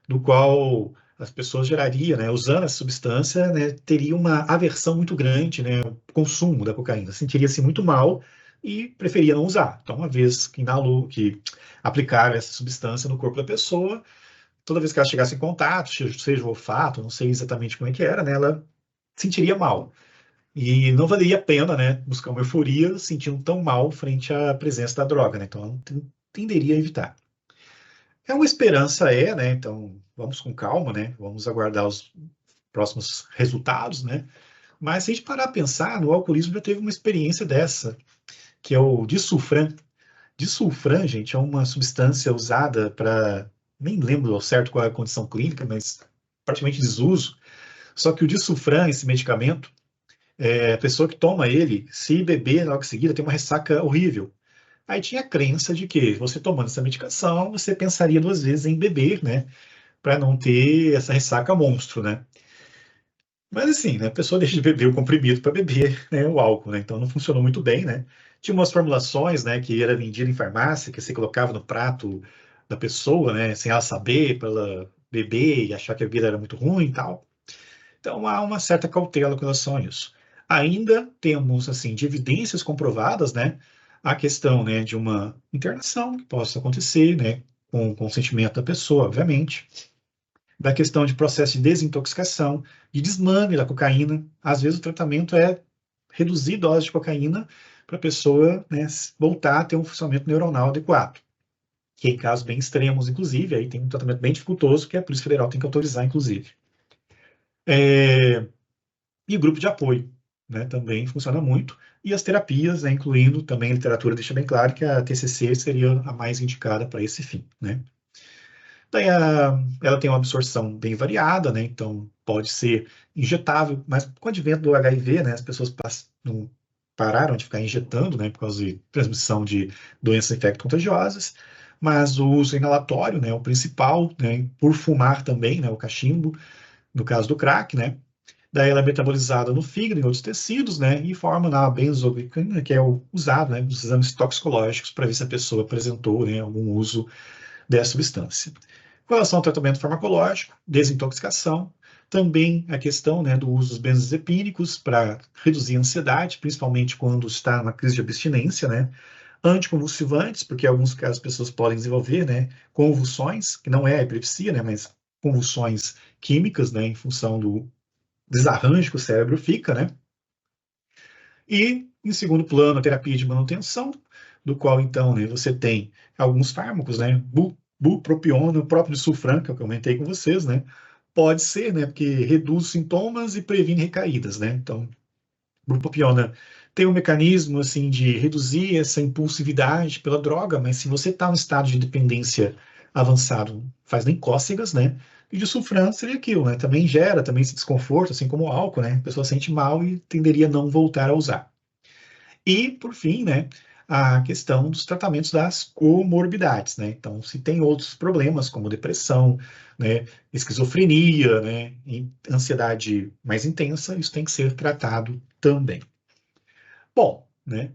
do qual as pessoas gerariam, né, usando essa substância, né, teria uma aversão muito grande, né, ao consumo da cocaína, sentiria-se muito mal e preferia não usar. Então, uma vez que inalou, que aplicaram essa substância no corpo da pessoa, toda vez que ela chegasse em contato, seja o olfato, não sei exatamente como é que era, né, ela sentiria mal. E não valeria a pena, né, buscar uma euforia sentindo tão mal frente à presença da droga, né? Então, ela tenderia a evitar. É uma esperança, né? Então, vamos com calma, né? Vamos aguardar os próximos resultados, né? Mas se a gente parar a pensar, no alcoolismo já teve uma experiência dessa, que é o disulfram. Disulfram, gente, é uma substância usada para, nem lembro ao certo qual é a condição clínica, mas praticamente desuso. Só que o disulfram, esse medicamento, a pessoa que toma ele, se beber logo em seguida, tem uma ressaca horrível. Aí tinha a crença de que você tomando essa medicação, você pensaria duas vezes em beber, né? Para não ter essa ressaca monstro, né? Mas assim, né, a pessoa deixa de beber o comprimido para beber, né, o álcool, né? Então não funcionou muito bem, né? Tinha umas formulações, né, que era vendida em farmácia, que você colocava no prato da pessoa, né, sem ela saber, para ela beber e achar que a bebida era muito ruim e tal. Então, há uma certa cautela com relação a isso. Ainda temos, assim, de evidências comprovadas, né, a questão, né, de uma internação que possa acontecer, né, com o consentimento da pessoa, obviamente, da questão de processo de desintoxicação, de desmame da cocaína. Às vezes o tratamento é reduzir dose de cocaína para a pessoa, né, voltar a ter um funcionamento neuronal adequado. Que em casos bem extremos, inclusive, aí tem um tratamento bem dificultoso que a Polícia Federal tem que autorizar, inclusive. É, E o grupo de apoio, né, também funciona muito. E as terapias, né, incluindo também a literatura deixa bem claro que a TCC seria a mais indicada para esse fim, né. Daí ela tem uma absorção bem variada, né, então pode ser injetável, mas com o advento do HIV, né, as pessoas não pararam de ficar injetando, né, por causa de transmissão de doenças infecto-contagiosas, mas o uso inalatório, né, o principal, né, por fumar também, né, o cachimbo, no caso do crack, né, daí ela é metabolizada no fígado e em outros tecidos, né, e forma na benzoglicaína, que é usado, né, nos exames toxicológicos para ver se a pessoa apresentou, né, algum uso dessa substância. Com relação ao tratamento farmacológico, desintoxicação, também a questão, né, do uso dos benzodiazepínicos para reduzir a ansiedade, principalmente quando está na crise de abstinência, né, anticonvulsivantes, porque em alguns casos as pessoas podem desenvolver, né, convulsões, que não é epilepsia, né, mas convulsões químicas, né, em função do desarranjo que o cérebro fica, né, e, em segundo plano, a terapia de manutenção, do qual, então, né, você tem alguns fármacos, né, bupropiona, o próprio sulfran, que eu comentei com vocês, né, pode ser, né, porque reduz sintomas e previne recaídas, né, então, bupropiona tem um mecanismo, assim, de reduzir essa impulsividade pela droga, mas se você está no estado de dependência avançado, faz nem cócegas, né, e de sulfran seria aquilo, né, também gera também esse desconforto, assim como o álcool, né, a pessoa sente mal e tenderia a não voltar a usar. E, por fim, né, a questão dos tratamentos das comorbidades, né? Então, se tem outros problemas, como depressão, né, esquizofrenia, né, e ansiedade mais intensa, isso tem que ser tratado também. Bom, né,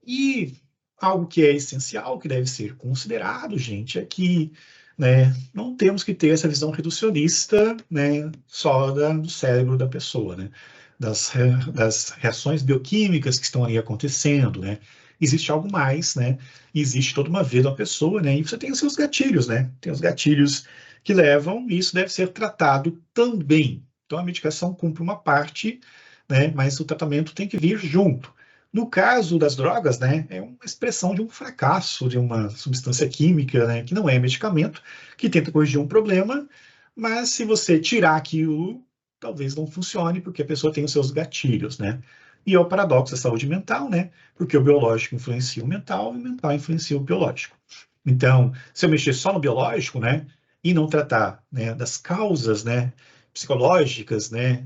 e algo que é essencial, que deve ser considerado, gente, é que, né, não temos que ter essa visão reducionista, né, só do cérebro da pessoa, né, das reações bioquímicas que estão ali acontecendo, né. Existe algo mais, né, existe toda uma vida da pessoa, né, e você tem os seus gatilhos, né, tem os gatilhos que levam, e isso deve ser tratado também. Então, a medicação cumpre uma parte, né, mas o tratamento tem que vir junto. No caso das drogas, né, é uma expressão de um fracasso de uma substância química, né, que não é medicamento, que tenta corrigir um problema, mas se você tirar aquilo, talvez não funcione, porque a pessoa tem os seus gatilhos, né? E é o paradoxo da saúde mental, né? Porque o biológico influencia o mental e o mental influencia o biológico. Então, se eu mexer só no biológico, né, e não tratar, né, das causas, né, psicológicas, né,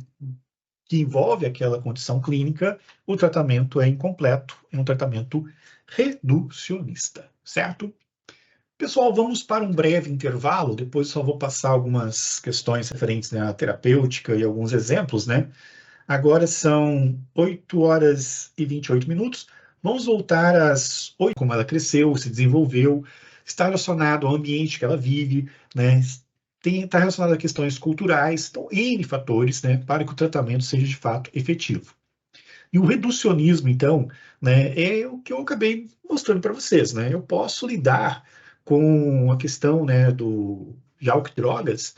que envolve aquela condição clínica, o tratamento é incompleto, é um tratamento reducionista, certo? Pessoal, vamos para um breve intervalo, depois só vou passar algumas questões referentes, né, à terapêutica e alguns exemplos, né? Agora são 8 horas e 28 minutos. Vamos voltar às 8, como ela cresceu, se desenvolveu, está relacionado ao ambiente que ela vive, né? Está relacionado a questões culturais, então, N fatores, né, para que o tratamento seja de fato efetivo. E o reducionismo, então, né, é o que eu acabei mostrando para vocês, né? Eu posso lidar com a questão, né, de álcool e drogas,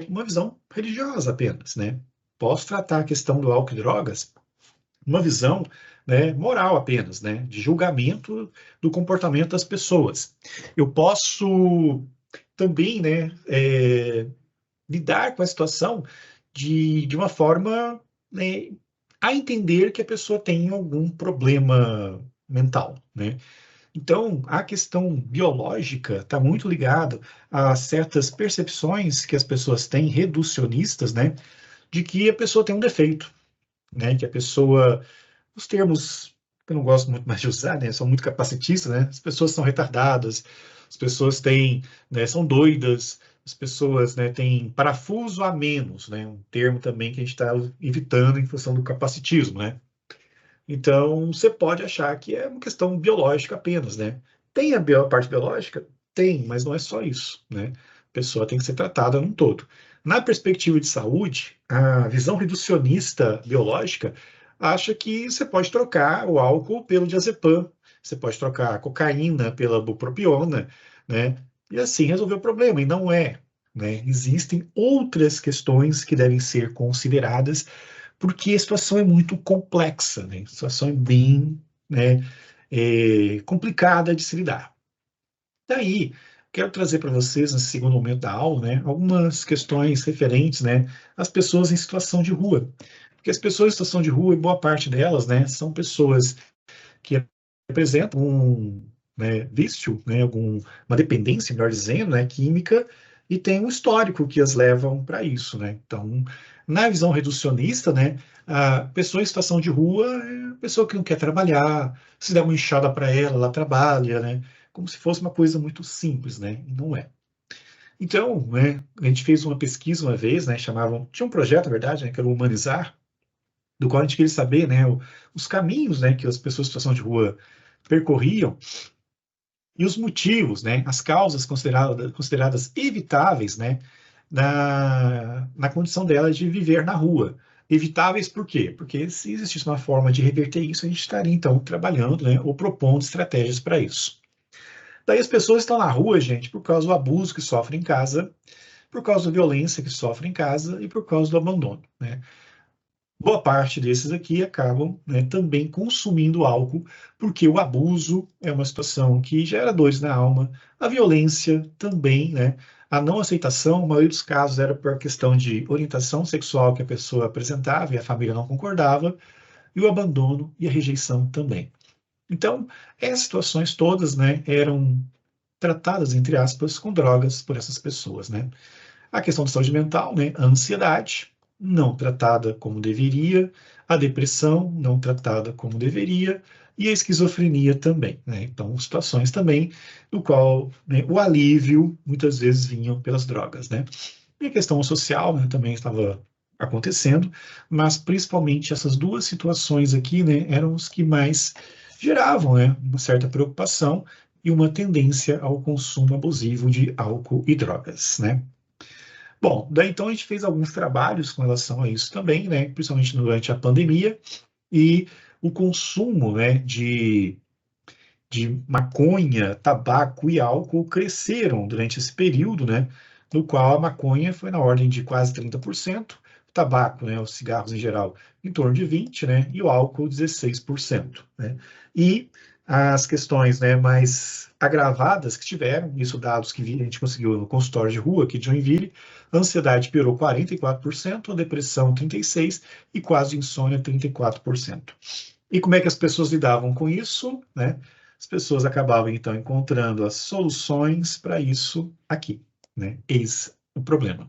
uma visão religiosa apenas, né? Posso tratar a questão do álcool e drogas uma visão, né, moral apenas, né, de julgamento do comportamento das pessoas. Eu posso também, né, lidar com a situação de uma forma, né, a entender que a pessoa tem algum problema mental, né? Então, a questão biológica está muito ligada a certas percepções que as pessoas têm, reducionistas, né, de que a pessoa tem um defeito, né, que a pessoa, os termos que eu não gosto muito mais de usar, né, são muito capacitistas, né, as pessoas são retardadas, as pessoas têm, né, são doidas, as pessoas, né, têm parafuso a menos, né, um termo também que a gente está evitando em função do capacitismo, né. Então, você pode achar que é uma questão biológica apenas, né. Tem a parte biológica? Tem, mas não é só isso, né. A pessoa tem que ser tratada num todo. Na perspectiva de saúde, a visão reducionista biológica acha que você pode trocar o álcool pelo diazepam, você pode trocar a cocaína pela bupropiona, né, e assim resolver o problema, e não é, né. Existem outras questões que devem ser consideradas, porque a situação é muito complexa, né? A situação é bem, né, complicada de se lidar. Daí, quero trazer para vocês, nesse segundo momento da aula, né, algumas questões referentes, né, às pessoas em situação de rua. Porque as pessoas em situação de rua, boa parte delas, né, são pessoas que apresentam um, né, vício, né, uma dependência, melhor dizendo, né, química, e tem um histórico que as levam para isso, né? Então, na visão reducionista, né, a pessoa em situação de rua é a pessoa que não quer trabalhar, se der uma enxada para ela, ela trabalha, né? como se fosse uma coisa muito simples, né? E não é. Então, né, a gente fez uma pesquisa uma vez, né, tinha um projeto, na verdade, né, que era o Humanizar, do qual a gente queria saber, né, os caminhos, né, que as pessoas em situação de rua percorriam e os motivos, né, as causas consideradas evitáveis, né, na condição dela de viver na rua. Evitáveis por quê? Porque se existisse uma forma de reverter isso, a gente estaria, então, trabalhando, né, ou propondo estratégias para isso. Daí as pessoas estão na rua, gente, por causa do abuso que sofrem em casa, por causa da violência que sofrem em casa e por causa do abandono, né? Boa parte desses aqui acabam, né, também consumindo álcool, porque o abuso é uma situação que gera dores na alma, a violência também, né, a não aceitação, na maioria dos casos era por questão de orientação sexual que a pessoa apresentava e a família não concordava, e o abandono e a rejeição também. Então, essas situações todas, né, eram tratadas, entre aspas, com drogas por essas pessoas, né? A questão da saúde mental, né? A ansiedade, não tratada como deveria, a depressão, não tratada como deveria, e a esquizofrenia também, né? Então, situações também no qual, né, o alívio muitas vezes vinham pelas drogas, né? E a questão social, né, também estava acontecendo, mas principalmente essas duas situações aqui, né, eram os que mais geravam, né, uma certa preocupação e uma tendência ao consumo abusivo de álcool e drogas, né? Bom, daí então a gente fez alguns trabalhos com relação a isso também, né, principalmente durante a pandemia, e o consumo, né, de maconha, tabaco e álcool cresceram durante esse período, né, no qual a maconha foi na ordem de quase 30%, o tabaco, né, os cigarros em geral, em torno de 20%, né, e o álcool 16%, né. E as questões, né, mais agravadas que tiveram, isso dados que a gente conseguiu no consultório de rua aqui de Joinville, a ansiedade piorou 44%, a depressão 36% e quase insônia 34%. E como é que as pessoas lidavam com isso, né? As pessoas acabavam, então, encontrando as soluções para isso aqui, né? Eis o problema.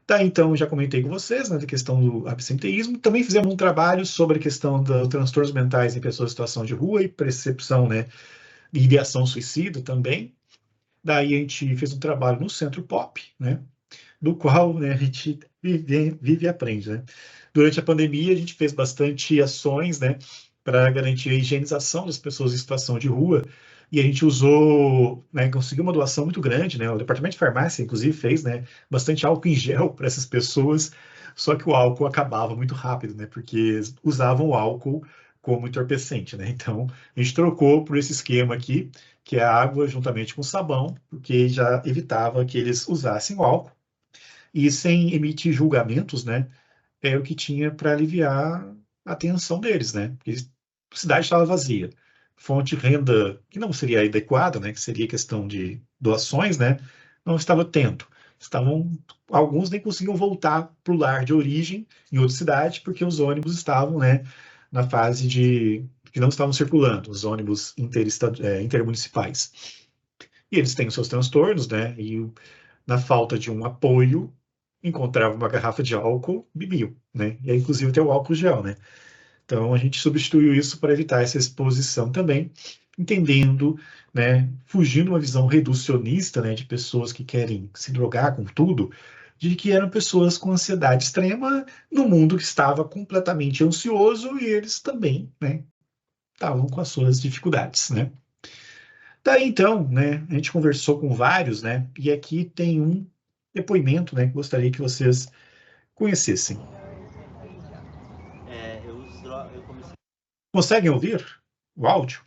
Tá, então, já comentei com vocês, né, da questão do absenteísmo. Também fizemos um trabalho sobre a questão dos transtornos mentais em pessoas em situação de rua e percepção, né, de ideação suicida também. Daí a gente fez um trabalho no Centro Pop, né, do qual, né, a gente vive e aprende, né. Durante a pandemia, a gente fez bastante ações, né, para garantir a higienização das pessoas em situação de rua, e a gente usou, né, conseguiu uma doação muito grande, né, o departamento de farmácia, inclusive, fez, né, bastante álcool em gel para essas pessoas, só que o álcool acabava muito rápido, né, porque usavam o álcool como entorpecente, né, então a gente trocou por esse esquema aqui, que é a água juntamente com sabão, porque já evitava que eles usassem o álcool, e sem emitir julgamentos, né, é o que tinha para aliviar a tensão deles, né, porque a cidade estava vazia. Fonte de renda que não seria adequada, né, que seria questão de doações, né, não estava tendo. Estavam, alguns nem conseguiam voltar para o lar de origem em outra cidade, porque os ônibus estavam, né, na fase de que não estavam circulando, os ônibus intermunicipais. E eles têm os seus transtornos, né, e na falta de um apoio, encontrava uma garrafa de álcool, bebiam, né? E aí, inclusive, tem o álcool gel, né? Então, a gente substituiu isso para evitar essa exposição também, entendendo, né, fugindo uma visão reducionista, né, de pessoas que querem se drogar com tudo, de que eram pessoas com ansiedade extrema no mundo que estava completamente ansioso e eles também, né, estavam com as suas dificuldades, né? Daí então, né, a gente conversou com vários, né, e aqui tem um depoimento, né, que gostaria que vocês conhecessem. Eu comecei. Conseguem ouvir o áudio?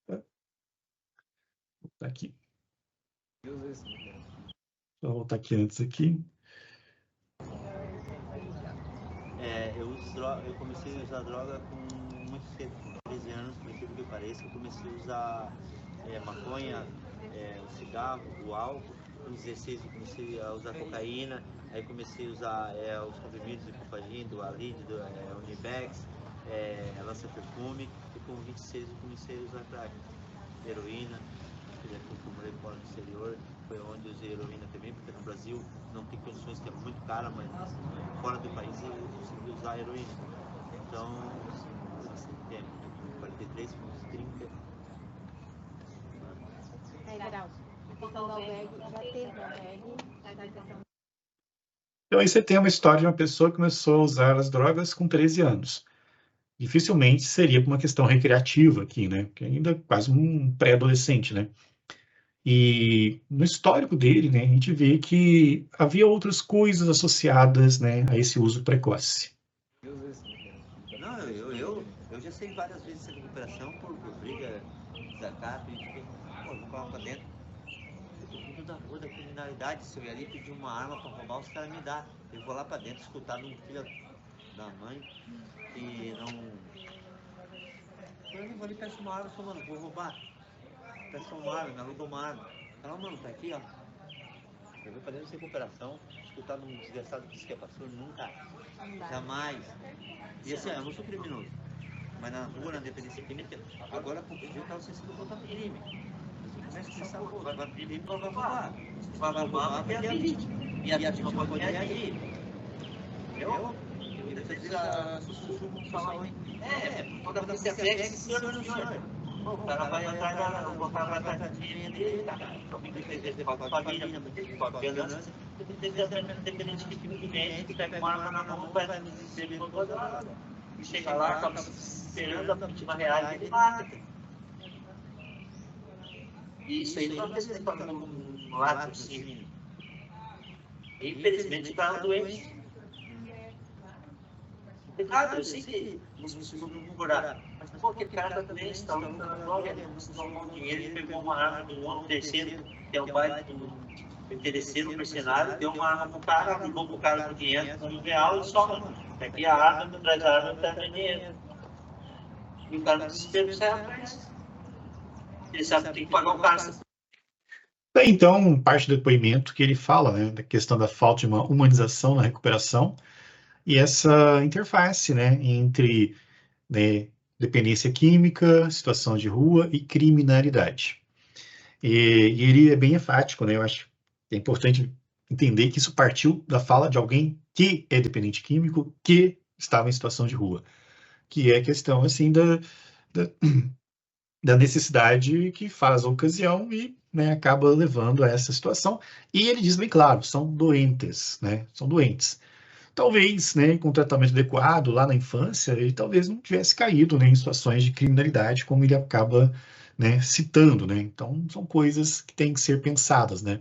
Tá aqui. Vou voltar aqui antes aqui. Eu comecei a usar droga com muito cedo, com 13 anos, por incrível que pareça. Eu comecei a usar maconha, o cigarro, o álcool. Com 16 eu comecei a usar cocaína. Aí comecei a usar os comprimidos de Cofagin, do Alid, do Unibex, lança-perfume. E com 26 eu comecei a usar crack, heroína. Eu morei fora do exterior, foi onde eu usei heroína também, porque no Brasil não tem condições, que é muito cara, mas fora do país eu consegui usar heroína. Então, bastante tempo, 53, com uns 30. Geral, a questão do albergue, já teve albergue, da questão. Então aí você tem uma história de uma pessoa que começou a usar as drogas com 13 anos. Dificilmente seria por uma questão recreativa aqui, né? Porque ainda é quase um pré-adolescente, né? E no histórico dele, né, a gente vê que havia outras coisas associadas, né, a esse uso precoce. Não, eu já sei várias vezes essa recuperação por briga, desacato, e pô, vou falar pra dentro. Eu tô vindo da rua da criminalidade, se eu ir ali pedir uma arma pra roubar, os caras me dão. Eu vou lá pra dentro escutar de um filho da mãe que não... Eu vou ali e peço uma arma, eu falo, mano, vou roubar. Peço uma arma, me aluga uma arma. Fala, mano, tá aqui, ó. Eu vou pra dentro de recuperação, escutar de um desgraçado que diz que é pastor, nunca. Jamais. E assim, eu não sou criminoso. Mas na rua, na dependência química, agora por dia eu tava sendo botar crime. Começa a pensar, pô, vai crime pra roubar. Se vai roubar, vai ter a vítima. E a vítima pode reagir. Eu precisa sussurro com pessoal aí. Quando a polícia pega, esse senhor não senhor. O cara vai atrás o cara vai atrás da dinheiro dele, cara. Muitas vezes leva a família, muitas vezes leva a criança. Muitas vezes dependente de tipo de gente que pega uma arma na mão, vai nos receber com toda a água. E chega lá, acaba esperando a vítima reais e mata. E isso aí não precisa fazer um latrocínio. Infelizmente, o cara é doente. Eu sei que os muçulmanos vão concordar, mas pô, aquele cara tá doente, tá lutando droga, ele tomou dinheiro, ele pegou uma arma do outro terceiro, que é o pai do interesseiro, mercenário, deu uma arma pro cara, ligou pro cara por 500 mil reais e só, mano, aqui a arma, traz a arma, tá dando dinheiro. E o cara no desespero sai atrás. Ele sabe que tem que pagar o cara. Tem, então, parte do depoimento que ele fala, né, da questão da falta de uma humanização na recuperação e essa interface, né, entre, né, dependência química, situação de rua e criminalidade. E ele é bem enfático, né, eu acho que é importante entender que isso partiu da fala de alguém que é dependente químico, que estava em situação de rua, que é a questão, assim, da necessidade que faz a ocasião e, né, acaba levando a essa situação. E ele diz bem claro, são doentes, né? São doentes. Talvez, né, com tratamento adequado lá na infância, ele talvez não tivesse caído, né, em situações de criminalidade, como ele acaba, né, citando, né? Então, são coisas que têm que ser pensadas, né?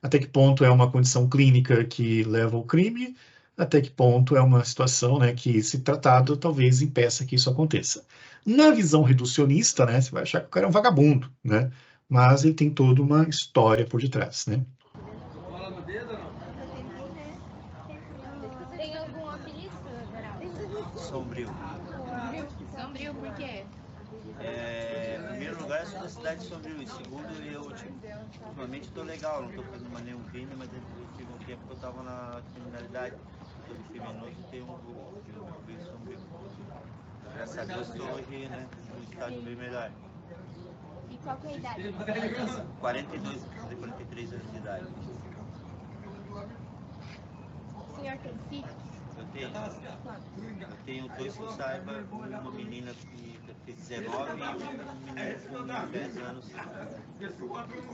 Até que ponto é uma condição clínica que leva ao crime, até que ponto é uma situação, né, que, se tratado, talvez impeça que isso aconteça. Na visão reducionista, né, você vai achar que o cara é um vagabundo, né, mas ele tem toda uma história por detrás, né. Tem algum apelido, Geraldo? Sombrio. Sombrio por quê? Em primeiro lugar, eu sou da cidade de Sombrio. Em segundo, eu ultimamente estou legal, não estou fazendo mais nenhum crime, mas eu tive um tempo que eu estava na criminalidade. Estou de criminoso e tenho um bem sombrio. Graças a Deus estou hoje, né, num estágio bem melhor. E qual que é a idade? 42, fazer 43 anos de idade. O senhor tem filhos? Eu tenho dois que eu saiba, uma menina que fez 19 e um menino com 10 anos. Há quanto tempo que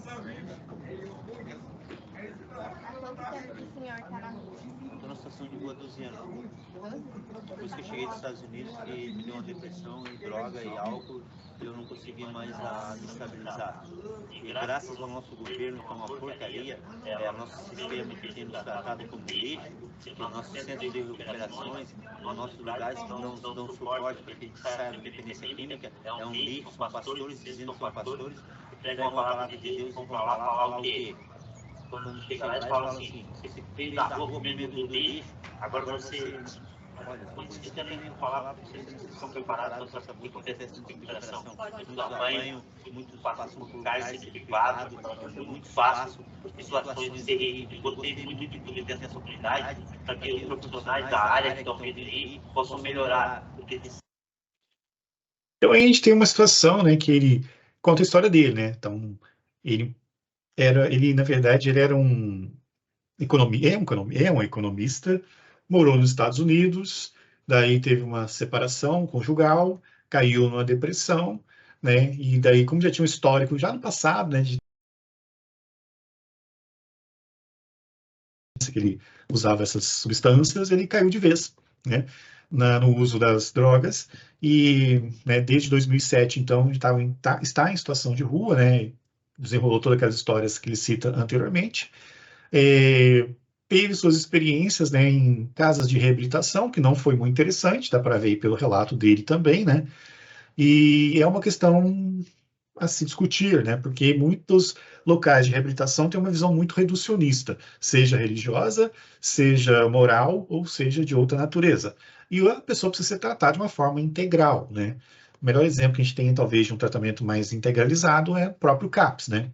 o senhor está na rua? Estou na situação de rua há 12 anos. Depois que eu cheguei dos Estados Unidos, que me deu uma depressão em droga e álcool, eu não consegui mais me estabilizar. E graças ao nosso governo, que é uma porcaria, ao nosso sistema que tem nos tratado como lixo, ao nosso centro de recuperações, aos nossos lugares que não nos dão suporte para que a gente saia da dependência química, é um lixo, são pastores dizendo que são pastores, que pregam a palavra de Deus e vão falar o quê? Quando chega lá, eles falam assim, você fez da rua comendo do lixo, agora você... Olha, vocês também vêm falar para vocês que estão preparados para saber o que acontece nessa recuperação. Muitos apanham, muitos passam por cárcere privado, é muito fácil, situações terríveis. Botei muito de dúvida dentro dessa comunidade para que os profissionais da área que estão vindo aí possam melhorar. Porque... Então, aí a gente tem uma situação, né, que ele conta a história dele, né? Então, ele na verdade, ele era um economista, morou nos Estados Unidos, daí teve uma separação conjugal, caiu numa depressão, né? E daí, como já tinha um histórico já no passado, né, de que ele usava essas substâncias, ele caiu de vez, né, no uso das drogas. E, né, desde 2007, então, ele está em situação de rua, né? Desenrolou todas aquelas histórias que ele cita anteriormente. Teve suas experiências, né, em casas de reabilitação, que não foi muito interessante, dá para ver pelo relato dele também, né? E é uma questão a se discutir, né? Porque muitos locais de reabilitação têm uma visão muito reducionista, seja religiosa, seja moral ou seja de outra natureza. E a pessoa precisa ser tratada de uma forma integral, né? O melhor exemplo que a gente tem, talvez, de um tratamento mais integralizado é o próprio CAPS, né?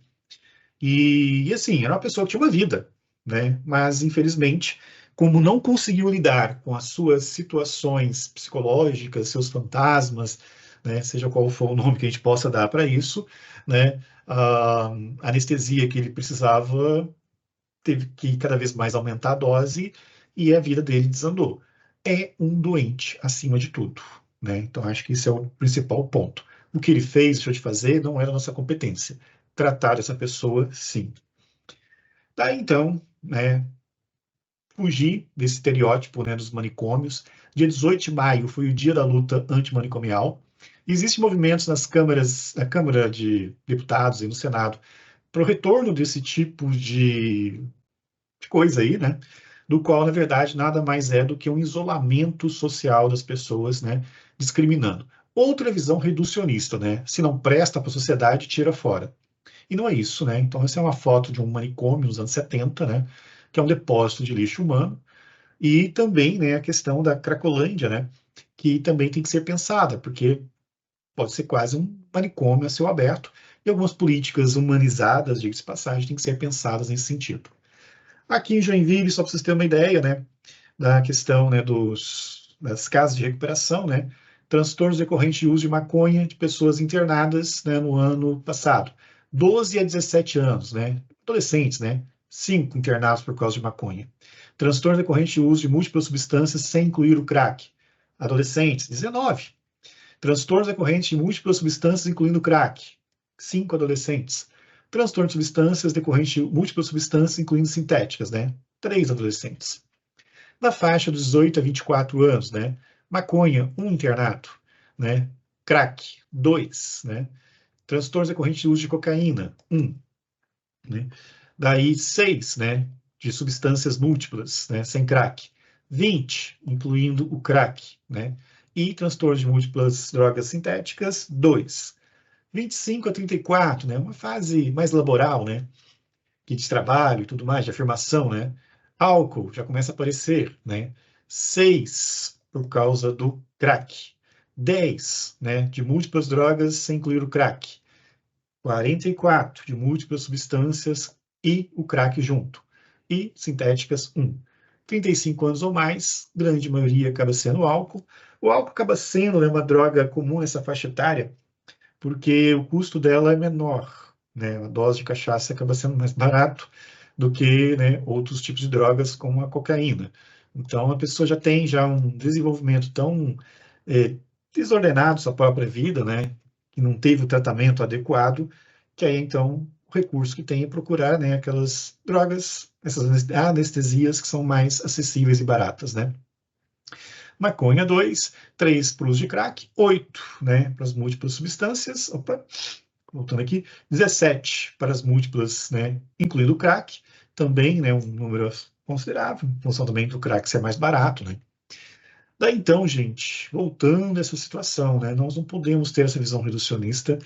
E assim, era uma pessoa que tinha uma vida, né? Mas, infelizmente, como não conseguiu lidar com as suas situações psicológicas, seus fantasmas, né? Seja qual for o nome que a gente possa dar para isso, né? A anestesia que ele precisava teve que cada vez mais aumentar a dose e a vida dele desandou. É um doente, acima de tudo, né? Então, acho que esse é o principal ponto. O que ele fez, deixou de fazer, não era nossa competência. Tratar essa pessoa, sim. Daí, então, né, fugir desse estereótipo, né, dos manicômios. Dia 18 de maio foi o dia da luta antimanicomial. Existem movimentos nas câmaras, na Câmara de Deputados e no Senado, para o retorno desse tipo de coisa aí, né? Do qual, na verdade, nada mais é do que um isolamento social das pessoas, né? Discriminando. Outra visão reducionista, né? Se não presta para a sociedade, tira fora. E não é isso, né? Então, essa é uma foto de um manicômio nos anos 70, né? Que é um depósito de lixo humano. E também, né, a questão da Cracolândia, né? Que também tem que ser pensada, porque pode ser quase um manicômio a céu aberto. E algumas políticas humanizadas, diga-se de passagem, têm que ser pensadas nesse sentido. Aqui em Joinville, só para vocês terem uma ideia, né, da questão, né, das casas de recuperação, né, transtornos decorrentes de uso de maconha de pessoas internadas, né, no ano passado. 12 a 17 anos, né, adolescentes, né, 5 internados por causa de maconha. Transtorno decorrente de uso de múltiplas substâncias sem incluir o crack. Adolescentes, 19. Transtornos decorrentes de múltiplas substâncias, incluindo crack. 5 adolescentes. Transtorno de substâncias decorrentes de múltiplas substâncias, incluindo sintéticas, né? 3 adolescentes. Na faixa dos 18 a 24 anos, né? Maconha, 1 internado, né? Crack, 2, né? Transtornos decorrentes de uso de cocaína, 1, né? Daí 6, né? De substâncias múltiplas, né? Sem crack. 20, incluindo o crack, né? E transtornos de múltiplas drogas sintéticas, 2. 25 a 34, né? Uma fase mais laboral, né? Que de trabalho e tudo mais, de afirmação, né? Álcool já começa a aparecer, né? 6, por causa do crack. 10, né? De múltiplas drogas sem incluir o crack. 44, de múltiplas substâncias e o crack junto. E sintéticas, 1. 35 anos ou mais, grande maioria acaba sendo álcool. O álcool acaba sendo, né, uma droga comum nessa faixa etária, porque o custo dela é menor, né? A dose de cachaça acaba sendo mais barato do que, né, outros tipos de drogas como a cocaína. Então a pessoa já tem um desenvolvimento tão desordenado sua própria vida, né, que não teve o tratamento adequado, que aí então o recurso que tem é procurar, né, aquelas drogas, essas anestesias que são mais acessíveis e baratas, né? Maconha 2, 3 para o uso de crack, 8, né, para as múltiplas substâncias, opa, voltando aqui, 17 para as múltiplas, né, incluindo o crack, também, né, um número considerável, em função também do crack ser mais barato, né. Daí então, gente, voltando a essa situação, né, nós não podemos ter essa visão reducionista.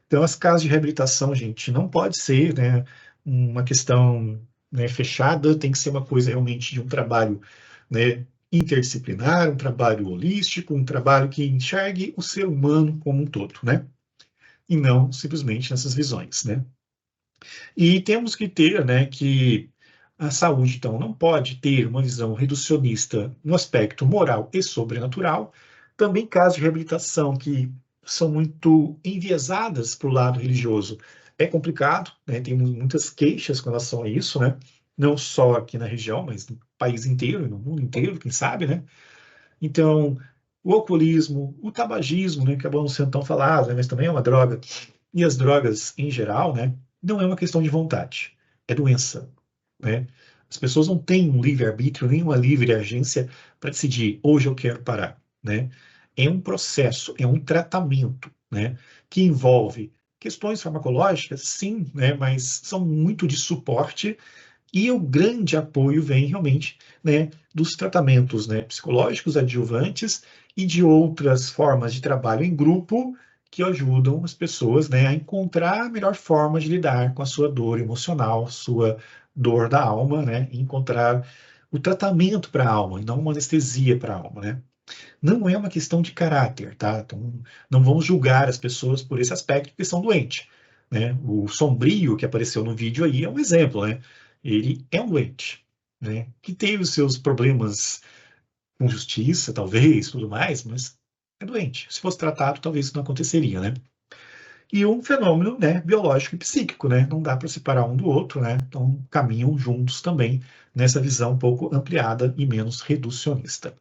Então, as casas de reabilitação, gente, não pode ser, né, uma questão, né, fechada, tem que ser uma coisa realmente de um trabalho, né, interdisciplinar, um trabalho holístico, um trabalho que enxergue o ser humano como um todo, né? E não simplesmente nessas visões, né? E temos que ter, né, que a saúde, então, não pode ter uma visão reducionista no aspecto moral e sobrenatural. Também casos de reabilitação que são muito enviesadas para o lado religioso. É complicado, né? Tem muitas queixas com relação a isso, né? Não só aqui na região, mas no país inteiro, no mundo inteiro, quem sabe, né? Então, o alcoolismo, o tabagismo, né, que acabou não sendo tão falado, né, mas também é uma droga, e as drogas em geral, né, não é uma questão de vontade, é doença, né? As pessoas não têm um livre-arbítrio, nem uma livre agência para decidir, hoje eu quero parar, né? É um processo, é um tratamento, né, que envolve questões farmacológicas, sim, né, mas são muito de suporte e o grande apoio vem realmente, né, dos tratamentos, né, psicológicos adjuvantes e de outras formas de trabalho em grupo que ajudam as pessoas, né, a encontrar a melhor forma de lidar com a sua dor emocional, sua dor da alma, né, e encontrar o tratamento para a alma e não uma anestesia para a alma, né? Não é uma questão de caráter, tá? Então, não vamos julgar as pessoas por esse aspecto porque são doentes, né? O Sombrio que apareceu no vídeo aí é um exemplo, né? Ele é um doente, né? Que teve os seus problemas com justiça, talvez, tudo mais, mas é doente. Se fosse tratado, talvez isso não aconteceria, né? E um fenômeno, né, biológico e psíquico, né? Não dá para separar um do outro, né? Então, caminham juntos também nessa visão um pouco ampliada e menos reducionista.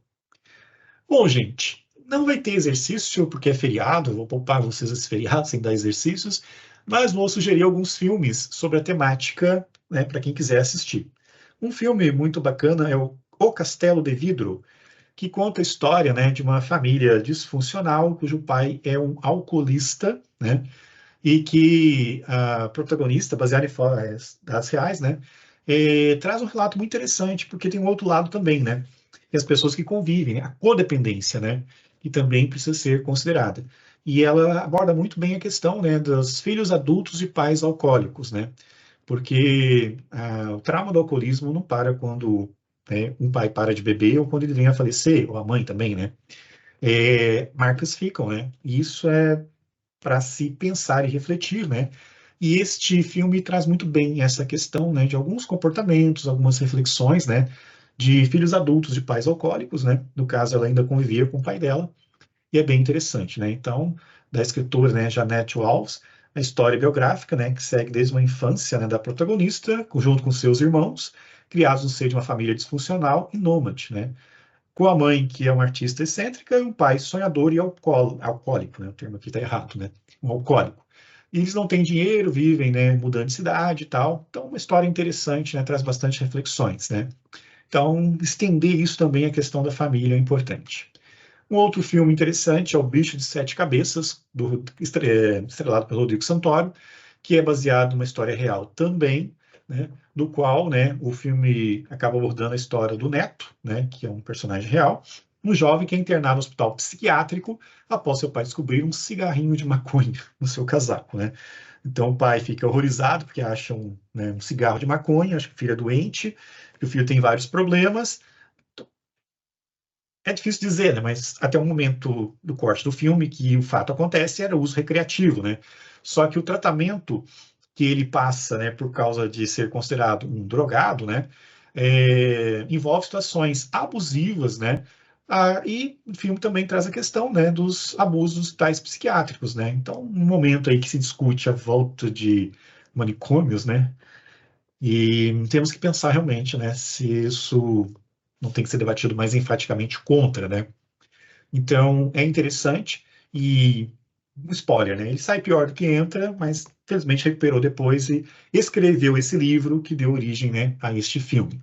Bom, gente, não vai ter exercício porque é feriado, vou poupar vocês esse feriado sem dar exercícios, mas vou sugerir alguns filmes sobre a temática, né, para quem quiser assistir. Um filme muito bacana é O Castelo de Vidro, que conta a história, né, de uma família disfuncional cujo pai é um alcoolista, né, e que a protagonista, baseada em fatos reais, né, traz um relato muito interessante, porque tem um outro lado também, né, e as pessoas que convivem, a codependência, né, que também precisa ser considerada. E ela aborda muito bem a questão, né, dos filhos adultos e pais alcoólicos, né, porque o trauma do alcoolismo não para quando, né, um pai para de beber ou quando ele vem a falecer, ou a mãe também, né, marcas ficam, né, e isso é para se pensar e refletir, né? E este filme traz muito bem essa questão, né, de alguns comportamentos, algumas reflexões, né, de filhos adultos de pais alcoólicos, né? No caso, ela ainda convivia com o pai dela, e é bem interessante, né? Então, da escritora, né, Janete Walls, a história biográfica, né, que segue desde uma infância, né, da protagonista, junto com seus irmãos, criados no seio de uma família disfuncional e nômade, né? Com a mãe, que é uma artista excêntrica, e um pai sonhador e alcoólico, né? O termo aqui está errado, né? Um alcoólico. E eles não têm dinheiro, vivem, né, mudando de cidade e tal. Então, uma história interessante, né? Traz bastante reflexões, né? Então, estender isso também à questão da família é importante. Um outro filme interessante é O Bicho de Sete Cabeças, estrelado pelo Rodrigo Santoro, que é baseado numa história real também, né, do qual, né, o filme acaba abordando a história do Neto, né, que é um personagem real, um jovem que é internado no hospital psiquiátrico após seu pai descobrir um cigarrinho de maconha no seu casaco, né? Então o pai fica horrorizado porque acha um cigarro de maconha, acha que o filho é doente, que o filho tem vários problemas. É difícil dizer, né? Mas até o momento do corte do filme que o fato acontece era o uso recreativo, né? Só que o tratamento que ele passa, né, por causa de ser considerado um drogado, né, envolve situações abusivas, né? E o filme também traz a questão, né, dos abusos tais psiquiátricos, né? Então, um momento aí que se discute a volta de manicômios, né? E temos que pensar realmente, né, se isso não tem que ser debatido mais enfaticamente contra, né? Então, é interessante e um spoiler, né? Ele sai pior do que entra, mas felizmente recuperou depois e escreveu esse livro que deu origem, né, a este filme.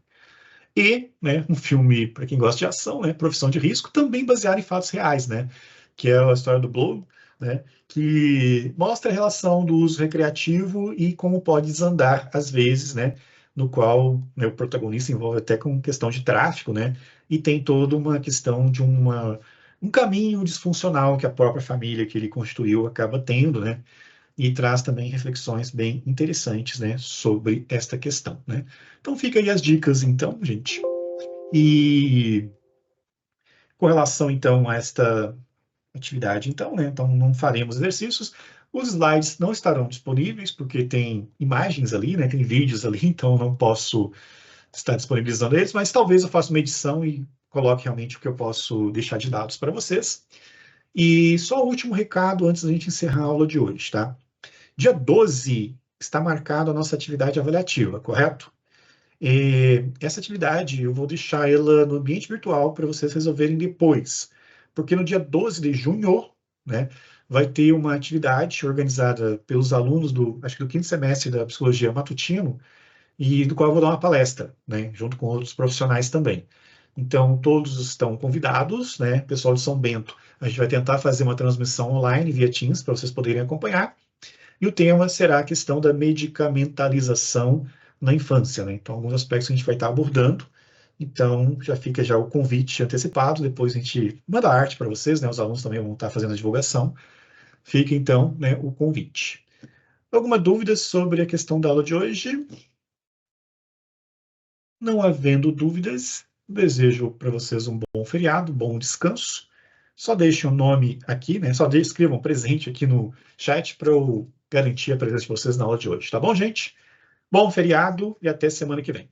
E, né, um filme para quem gosta de ação, né, Profissão de Risco, também baseado em fatos reais, né, que é a história do Blow, né, que mostra a relação do uso recreativo e como pode desandar às vezes, né, no qual, né, o protagonista envolve até com questão de tráfico, né, e tem toda uma questão de um caminho disfuncional que a própria família que ele constituiu acaba tendo, né, e traz também reflexões bem interessantes, né, sobre esta questão, né. Então fica aí as dicas, então, gente. E com relação, então, a esta atividade, então, né, então não faremos exercícios. Os slides não estarão disponíveis porque tem imagens ali, né, tem vídeos ali, então não posso estar disponibilizando eles, mas talvez eu faça uma edição e coloque realmente o que eu posso deixar de dados para vocês. E só o último recado antes da gente encerrar a aula de hoje, tá? Dia 12 está marcada a nossa atividade avaliativa, correto? Essa atividade eu vou deixar ela no ambiente virtual para vocês resolverem depois. porque no dia 12 de junho, né, vai ter uma atividade organizada pelos alunos acho que do quinto semestre da Psicologia Matutino, e do qual eu vou dar uma palestra, né, junto com outros profissionais também. Então, todos estão convidados, né, pessoal de São Bento. A gente vai tentar fazer uma transmissão online via Teams para vocês poderem acompanhar. E o tema será a questão da medicamentalização na infância, né? Então, alguns aspectos que a gente vai estar abordando. Então, já fica já o convite antecipado, depois a gente manda a arte para vocês, né? Os alunos também vão estar fazendo a divulgação. Fica, então, né, o convite. Alguma dúvida sobre a questão da aula de hoje? Não havendo dúvidas, desejo para vocês um bom feriado, bom descanso. Só deixem o nome aqui, né? Só escrevam presente aqui no chat para eu garantir a presença de vocês na aula de hoje, tá bom, gente? Bom feriado e até semana que vem.